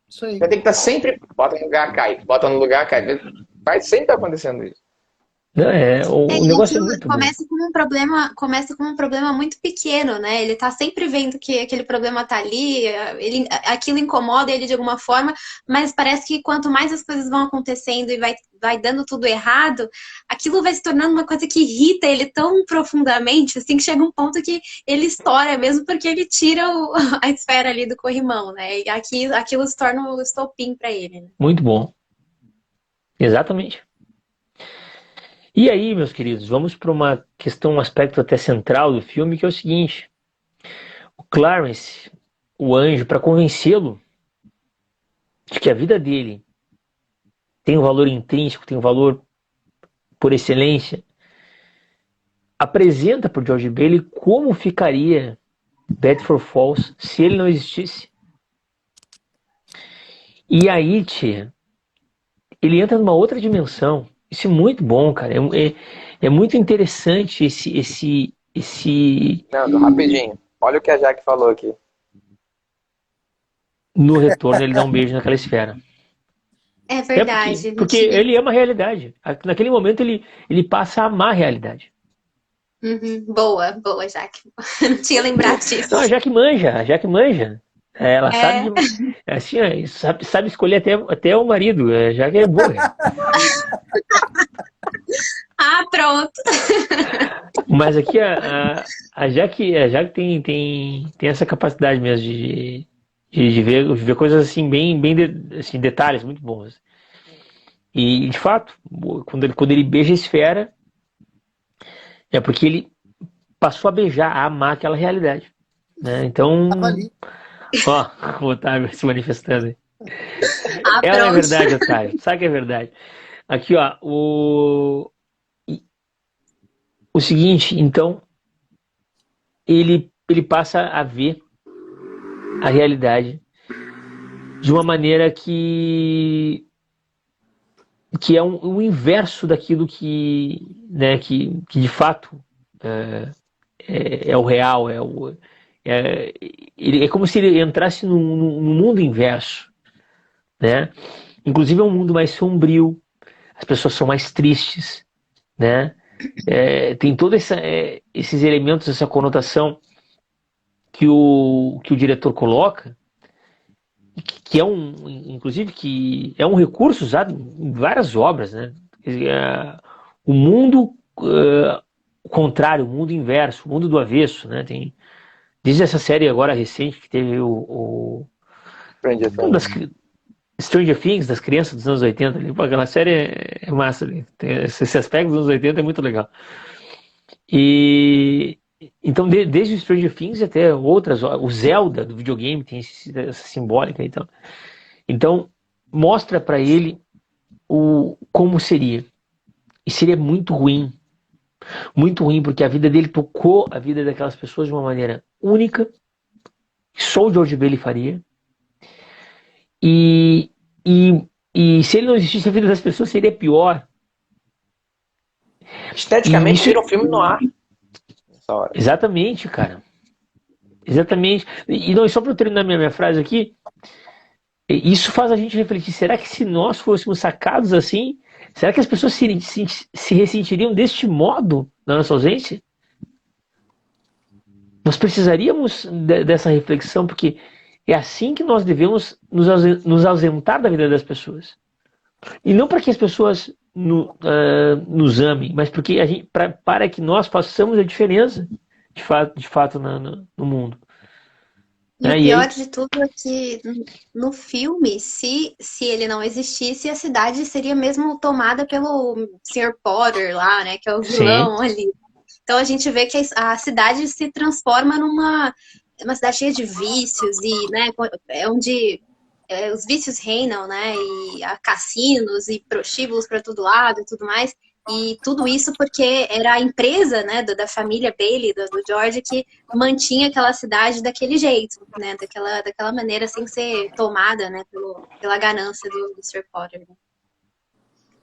Isso aí. Vai ter que estar sempre... Bota no lugar, cai. Bota no lugar, cai. Vai sempre estar acontecendo isso. O negócio é muito começa com um problema muito pequeno, né? Ele tá sempre vendo que aquele problema tá ali, aquilo incomoda ele de alguma forma, mas parece que quanto mais as coisas vão acontecendo e vai dando tudo errado, aquilo vai se tornando uma coisa que irrita ele tão profundamente, assim, que chega um ponto que ele estoura mesmo, porque ele tira a esfera ali do corrimão, né? E aquilo se torna o estopim para ele. Né? Muito bom. Exatamente. E aí, meus queridos, vamos para uma questão, um aspecto até central do filme, que é o seguinte. O Clarence, o anjo, para convencê-lo de que a vida dele tem um valor intrínseco, tem um valor por excelência, apresenta para o George Bailey como ficaria Bedford Falls se ele não existisse. E aí, tia, ele entra numa outra dimensão. Isso é muito bom, cara. É muito interessante esse... Não, rapidinho. Olha o que a Jaque falou aqui. No retorno, ele dá um beijo naquela esfera. É verdade. Porque ele ama a realidade. Naquele momento, ele passa a amar a realidade. Uhum. Boa, Jaque. Não tinha lembrado disso. Não, a Jaque manja. Ela sabe, assim, sabe escolher até o marido, já que é boa. Ah, pronto. Mas aqui a Jaque tem essa capacidade mesmo de ver coisas assim, bem assim, detalhes muito bons. E, de fato, quando ele beija a esfera, é porque ele passou a beijar, a amar aquela realidade. Né? Então... Ó, o Otávio se manifestando aí. Ela é verdade, Otávio. Sabe que é verdade. Aqui, ó, o seguinte, então, ele passa a ver a realidade de uma maneira que é um inverso daquilo que de fato é o real, é como se ele entrasse num mundo inverso, né? Inclusive é um mundo mais sombrio, as pessoas são mais tristes, né? Tem todos esses elementos, essa conotação que o diretor coloca, que inclusive que é um recurso usado em várias obras, né? O mundo contrário, o mundo inverso, o mundo do avesso, né? Desde essa série agora recente que teve Stranger Things, das crianças dos anos 80. Ali. Pô, aquela série é massa. Ali. Esse aspecto dos anos 80 é muito legal. E então, desde o Stranger Things até outras, o Zelda do videogame tem essa simbólica. Então mostra para ele como seria. E seria muito ruim. Muito ruim, porque a vida dele tocou a vida daquelas pessoas de uma maneira única, que só o George Bailey faria. E se ele não existisse, a vida das pessoas seria pior. Esteticamente, vira um filme no ar. Nessa hora. Exatamente, cara. Exatamente. E não, só para eu terminar minha frase aqui, isso faz a gente refletir. Será que se nós fôssemos sacados assim, Será que as pessoas se ressentiriam deste modo na nossa ausência? Nós precisaríamos dessa reflexão, porque é assim que nós devemos nos ausentar da vida das pessoas. E não para que as pessoas nos amem, mas porque para que nós façamos a diferença, de fato no mundo. E o pior de tudo é que no filme, se ele não existisse, a cidade seria mesmo tomada pelo Sr. Potter lá, né? Que é o vilão ali. Então a gente vê que a cidade se transforma numa cidade cheia de vícios e, né, onde os vícios reinam, né? E há cassinos e prostíbulos para todo lado e tudo mais. E tudo isso porque era a empresa, né, da família Bailey, do George, que mantinha aquela cidade daquele jeito, né, daquela maneira, sem ser tomada, né, pela ganância do Sr. Potter. Né?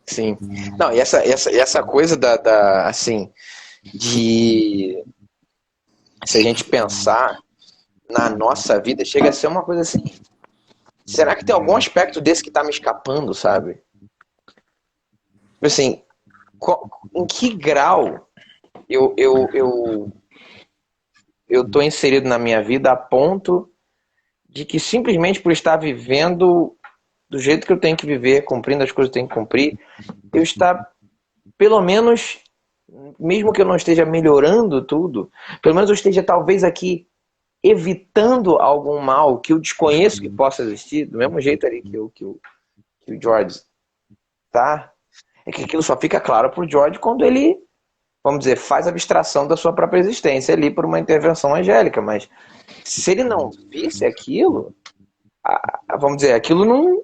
Sim. Não, e essa coisa assim, de... Se a gente pensar na nossa vida, chega a ser uma coisa assim... Será que tem algum aspecto desse que tá me escapando, sabe? Assim... Em que grau eu tô inserido na minha vida a ponto de que simplesmente por estar vivendo do jeito que eu tenho que viver, cumprindo as coisas que eu tenho que cumprir, eu estar, pelo menos, mesmo que eu não esteja melhorando tudo, pelo menos eu esteja talvez aqui evitando algum mal que eu desconheço que possa existir, do mesmo jeito ali que o George tá. É que aquilo só fica claro pro George quando ele, vamos dizer, faz abstração da sua própria existência ali por uma intervenção angélica. Mas se ele não visse aquilo, vamos dizer, aquilo não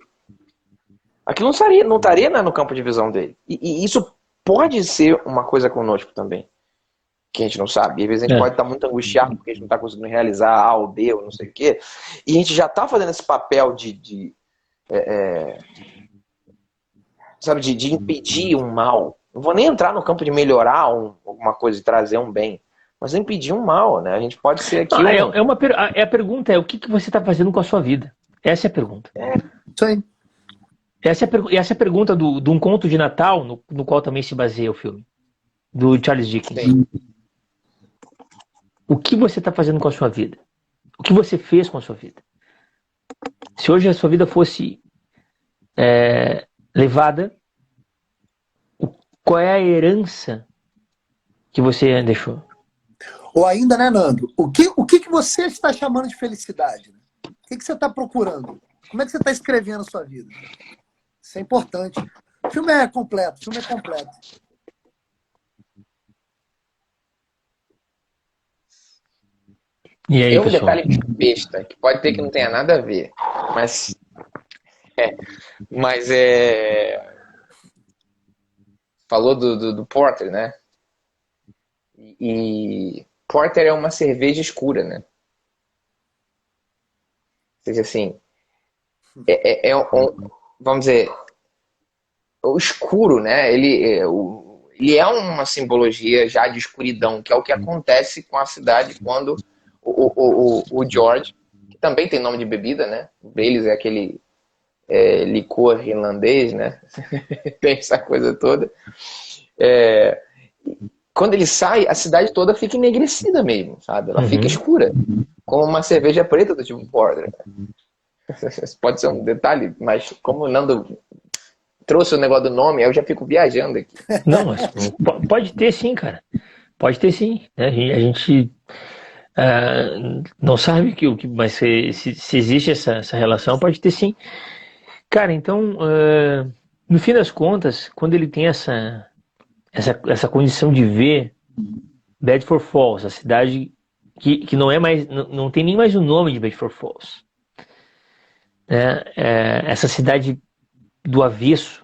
estaria né, no campo de visão dele. E isso pode ser uma coisa conosco também, que a gente não sabe. E às vezes a gente pode estar muito angustiado porque a gente não está conseguindo realizar A ou D ou não sei o quê. E a gente já está fazendo esse papel sabe, de impedir um mal. Não vou nem entrar no campo de melhorar alguma coisa e trazer um bem, mas impedir um mal, né? A gente pode ser aqui... A pergunta é o que você está fazendo com a sua vida? Essa é a pergunta. Isso aí. Essa é a pergunta de um conto de Natal, no qual também se baseia o filme, do Charles Dickens. Sim. O que você está fazendo com a sua vida? O que você fez com a sua vida? Se hoje a sua vida fosse levada, qual é a herança que você deixou? Ou ainda, né, Nando? O que você está chamando de felicidade? Né? O que você está procurando? Como é que você está escrevendo a sua vida? Isso é importante. O filme é completo. E aí, tem um pessoal? detalhe besta, que pode ter que não tenha nada a ver, mas falou do Porter, né? E Porter é uma cerveja escura, né? Ou seja, assim, vamos dizer, o escuro, né? Ele é uma simbologia já de escuridão, que é o que acontece com a cidade quando o George, que também tem nome de bebida, né? O Baileys é aquele licor irlandês, né? Tem essa coisa toda. Quando ele sai, a cidade toda fica enegrecida mesmo, sabe? Ela fica escura, como uma cerveja preta do tipo Porter. Pode ser um detalhe, mas como o Nando trouxe o negócio do nome, eu já fico viajando aqui. Não, mas pode ter sim, cara. Pode ter sim. Né? A gente não sabe mas se existe essa relação, pode ter sim. Cara, então, no fim das contas, quando ele tem essa condição de ver Bedford Falls, a cidade que não é mais, não tem nem mais o nome de Bedford Falls, né? Essa cidade do avesso,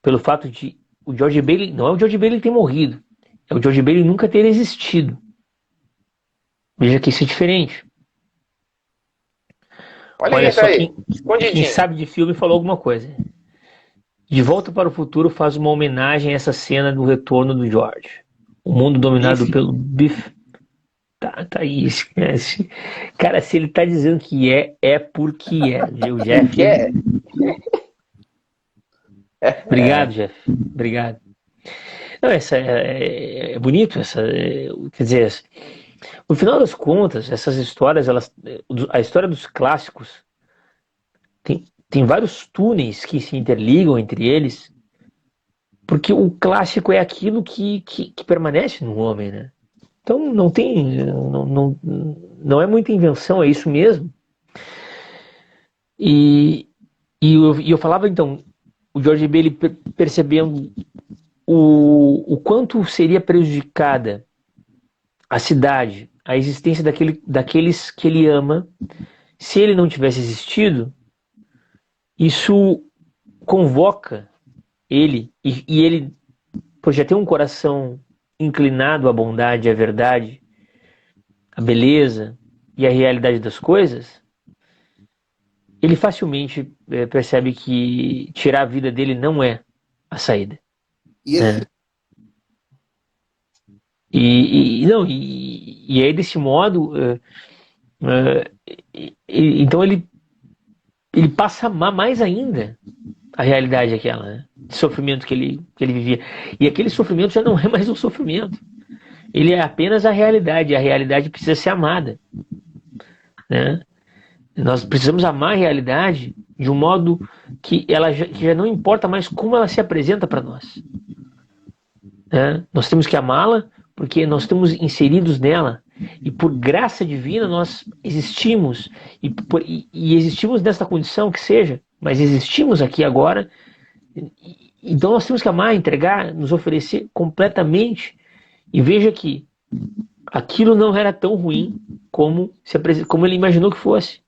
pelo fato de o George Bailey, não é o George Bailey ter morrido, é o George Bailey nunca ter existido. Veja que isso é diferente. Olha só, quem sabe de filme falou alguma coisa. De Volta para o Futuro faz uma homenagem a essa cena do retorno do George. O mundo dominado pelo Biff. Tá isso. Cara, se ele tá dizendo que é porque é. O Jeff. Obrigado, Jeff. Obrigado. Não, essa é bonito, quer dizer, no final das contas, essas histórias, a história dos clássicos tem vários túneis que se interligam entre eles, porque o clássico é aquilo que permanece no homem, né? Então não é muita invenção, é isso mesmo. E eu falava então, o George B. ele percebendo o quanto seria prejudicada a cidade, a existência daqueles que ele ama, se ele não tivesse existido, isso convoca ele, e ele, por já ter um coração inclinado à bondade, à verdade, à beleza e à realidade das coisas, ele facilmente percebe que tirar a vida dele não é a saída. E aí, desse modo, então ele passa a amar mais ainda a realidade aquela, né? De sofrimento que ele vivia. E aquele sofrimento já não é mais um sofrimento. Ele é apenas a realidade. A realidade precisa ser amada, né? Nós precisamos amar a realidade de um modo que já não importa mais como ela se apresenta para nós, né? Nós temos que amá-la porque nós estamos inseridos nela e por graça divina nós existimos e existimos nesta condição que seja, mas existimos aqui agora. Então nós temos que amar, entregar, nos oferecer completamente. E veja que aquilo não era tão ruim como ele imaginou que fosse.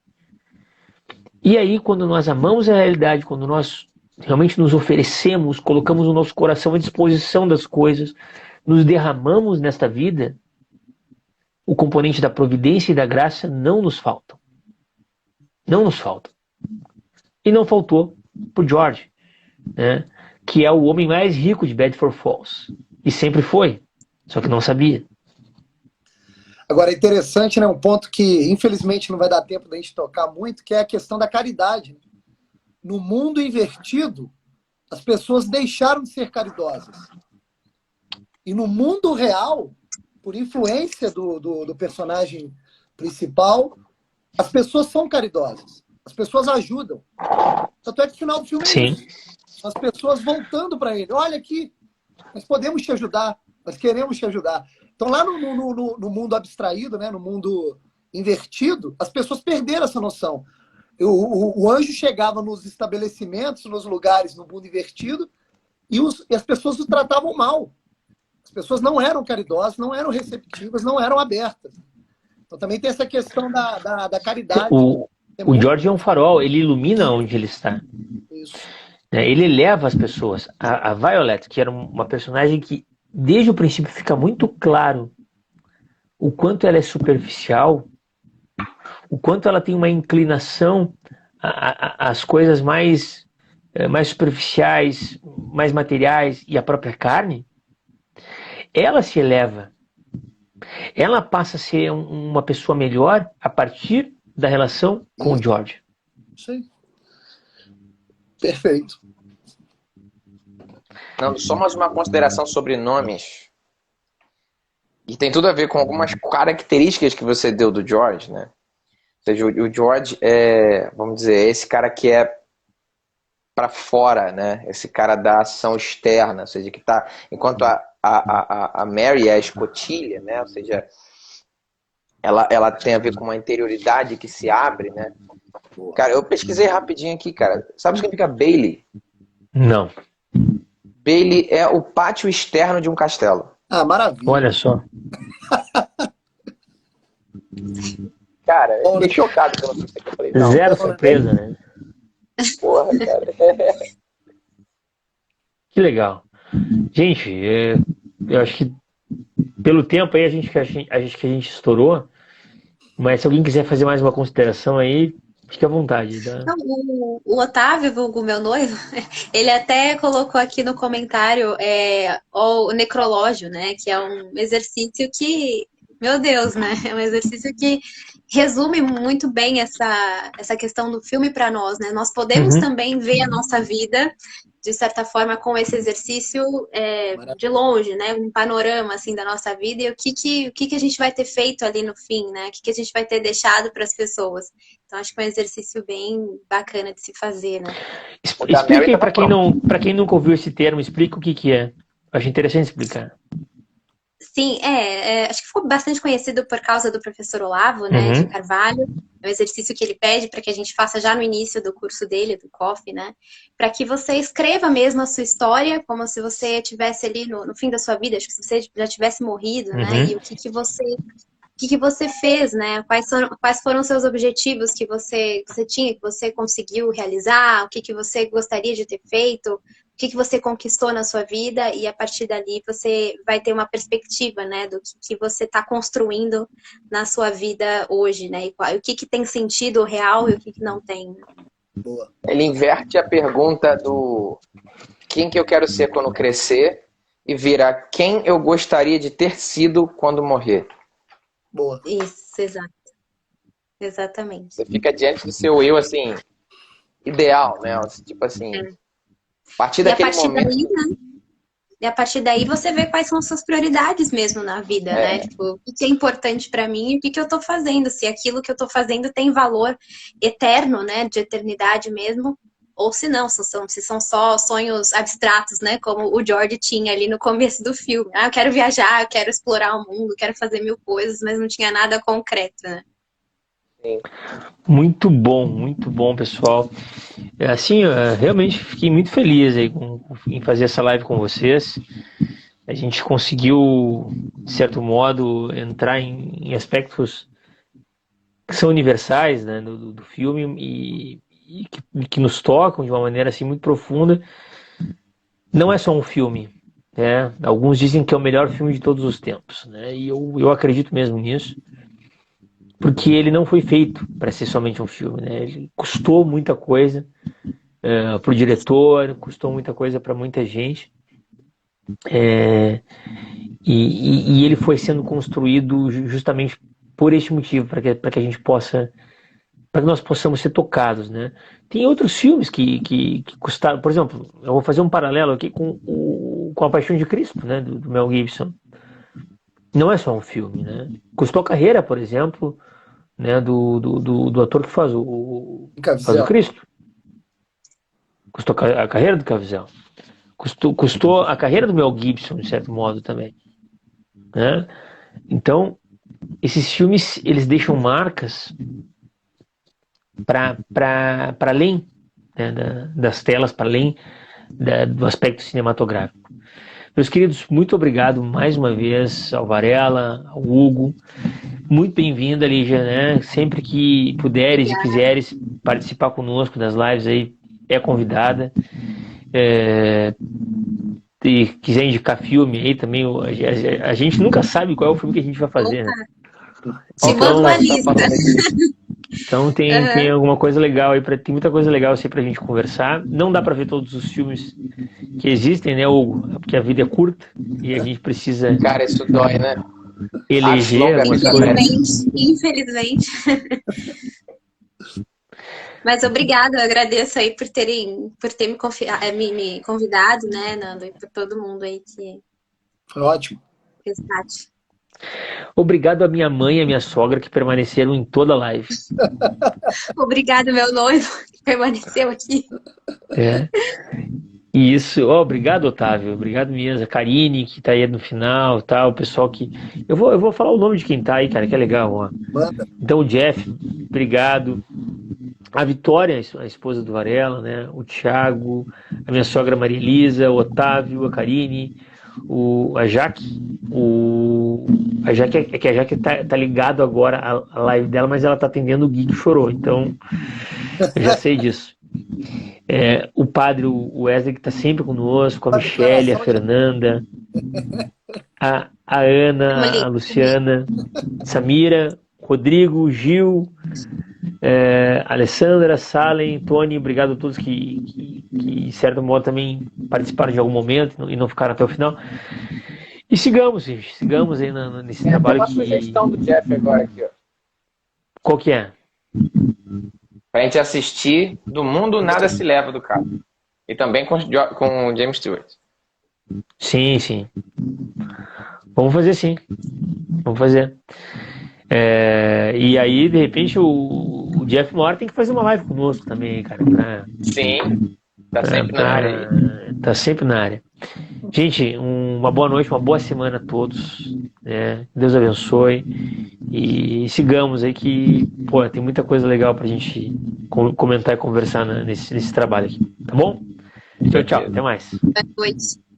E aí, quando nós amamos a realidade, quando nós realmente nos oferecemos, colocamos o nosso coração à disposição das coisas, nos derramamos nesta vida, o componente da providência e da graça não nos faltam. Não nos faltam. E não faltou por George, né? Que é o homem mais rico de Bedford Falls. E sempre foi, só que não sabia. Agora, é interessante, né, um ponto que infelizmente não vai dar tempo da gente tocar muito, que é a questão da caridade. No mundo invertido, as pessoas deixaram de ser caridosas. E no mundo real, por influência do personagem principal, as pessoas são caridosas. As pessoas ajudam. Tanto é que o final do filme é isso. As pessoas voltando para ele. Olha aqui, nós podemos te ajudar, nós queremos te ajudar. Então, lá no mundo abstraído, né, no mundo invertido, as pessoas perderam essa noção. O anjo chegava nos estabelecimentos, nos lugares, no mundo invertido, e as pessoas o tratavam mal. As pessoas não eram caridosas, não eram receptivas, não eram abertas. Então, também tem essa questão da caridade. O George é um farol, ele ilumina onde ele está. Isso. Ele eleva as pessoas. A Violet, que era uma personagem que desde o princípio fica muito claro o quanto ela é superficial, o quanto ela tem uma inclinação às coisas mais superficiais, mais materiais e a própria carne, ela se eleva. Ela passa a ser uma pessoa melhor a partir da relação com o George. Sim. Perfeito. Não, só mais uma consideração sobre nomes. E tem tudo a ver com algumas características que você deu do George, né? Ou seja, o George vamos dizer, esse cara que é para fora, né? Esse cara da ação externa, ou seja, que tá, enquanto a Mary é a escotilha, né? Ou seja, ela tem a ver com uma interioridade que se abre, né? Cara, eu pesquisei rapidinho aqui, cara. Sabe o que significa Bailey? Não. Bailey é o pátio externo de um castelo. Ah, maravilha. Olha só. Cara, eu fiquei chocado pela notícia que eu falei. Não, zero surpresa, né? Porra, cara. Que legal. Gente, eu acho que pelo tempo aí a gente estourou, mas se alguém quiser fazer mais uma consideração aí, fique à vontade. Tá? Não, o Otávio, vulgo meu noivo, ele até colocou aqui no comentário o necrológio, né? Que é um exercício que, meu Deus, né? É um exercício que resume muito bem essa questão do filme para nós, né? Nós podemos também ver a nossa vida de certa forma, com esse exercício de longe, né? Um panorama, assim, da nossa vida e o que a gente vai ter feito ali no fim, né? O que a gente vai ter deixado para as pessoas. Então, acho que é um exercício bem bacana de se fazer, né? Explique aí para quem nunca ouviu esse termo, explica o que é. Acho interessante explicar. Sim, acho que ficou bastante conhecido por causa do professor Olavo, né, de Carvalho. É um exercício que ele pede para que a gente faça já no início do curso dele, do COF, né, para que você escreva mesmo a sua história, como se você estivesse ali no fim da sua vida, acho que se você já tivesse morrido, né, e o que você fez, né? Quais foram os seus objetivos que você tinha, que você conseguiu realizar, o que você gostaria de ter feito, o que você conquistou na sua vida, e a partir dali você vai ter uma perspectiva, né, do que você está construindo na sua vida hoje, né? E o que tem sentido real e o que não tem. Boa. Ele inverte a pergunta do quem que eu quero ser quando crescer e vira quem eu gostaria de ter sido quando morrer. Boa. Isso, exato. Exatamente. Você fica diante do seu eu, assim, ideal, né? Tipo assim, a partir daquele momento... Daí, né? E a partir daí você vê quais são as suas prioridades mesmo na vida, né? Tipo, o que é importante para mim e o que eu tô fazendo. Se aquilo que eu tô fazendo tem valor eterno, né? De eternidade mesmo. Ou se não, se são só sonhos abstratos, né? Como o George tinha ali no começo do filme. Ah, eu quero viajar, eu quero explorar o mundo, quero fazer 1000 coisas, mas não tinha nada concreto, né? Sim. Muito bom, pessoal. Assim, eu realmente fiquei muito feliz aí em fazer essa live com vocês. A gente conseguiu, de certo modo, entrar em aspectos que são universais, né, do filme e que nos tocam de uma maneira assim muito profunda. Não é só um filme, né? Alguns dizem que é o melhor filme de todos os tempos, né? E eu acredito mesmo nisso. Porque ele não foi feito para ser somente um filme, né? Ele custou muita coisa para o diretor, custou muita coisa para muita gente, e ele foi sendo construído justamente por este motivo, para que a gente possa, para que nós possamos ser tocados, né? Tem outros filmes que custaram, por exemplo, eu vou fazer um paralelo aqui com A Paixão de Cristo, né? Do Mel Gibson. Não é só um filme, né? Custou a carreira, por exemplo, né, do ator que faz o Cristo. Custou a carreira do Caviezel. Custou a carreira do Mel Gibson, de certo modo, também. Né? Então, esses filmes, eles deixam marcas para além, né, das telas, para além do aspecto cinematográfico. Meus queridos, muito obrigado mais uma vez ao Varela, ao Hugo. Muito bem-vinda, Lígia, né? Sempre que puderes e quiseres participar conosco das lives aí, é convidada. Se quiser indicar filme aí também, a gente nunca sabe qual é o filme que a gente vai fazer, né? Te mando uma lista. Então tem alguma coisa legal aí, tem muita coisa legal assim pra gente conversar. Não dá pra ver todos os filmes que existem, né, Hugo? Porque a vida é curta e a gente precisa... Cara, isso dói, né? Eleger algumas coisas. Infelizmente. Mas obrigada, eu agradeço aí por ter me convidado, né, Nando, e por todo mundo aí que... Foi ótimo. Fez parte. Obrigado a minha mãe e a minha sogra que permaneceram em toda a live. Obrigado, meu noivo, que permaneceu aqui. Isso, obrigado, Otávio, obrigado mesmo. A Karine, que tá aí no final, tá? O pessoal que... Eu vou falar o nome de quem tá aí, cara, que é legal, ó. Então, o Jeff, obrigado. A Vitória, a esposa do Varela, né? O Thiago, a minha sogra Maria Elisa, o Otávio, a Karine, a Jaque. A Jaque tá ligado agora a live dela, mas ela tá atendendo o Gui que chorou, então eu já sei disso. O padre, o Wesley, que tá sempre conosco, a Michelle, a Fernanda, a Ana, a Luciana, Samira, Rodrigo, Gil, Alessandra, Salem, Tony, obrigado a todos que de certo modo também participaram de algum momento e não ficaram até o final. E sigamos aí nesse trabalho. Tem uma sugestão do Jeff agora aqui, ó. Qual que é? Pra gente assistir Do Mundo Nada Se Leva do Carro. E também com o James Stewart. Sim, sim. Vamos fazer sim. Vamos fazer. E aí, de repente, o Jeff Moore tem que fazer uma live conosco também, cara. Sim, tá sempre na área aí. Tá sempre na área. Gente, uma boa noite, uma boa semana a todos. Né? Deus abençoe. E sigamos aí que, pô, tem muita coisa legal pra gente comentar e conversar nesse trabalho aqui. Tá bom? Tchau, tchau. Até mais. Boa noite.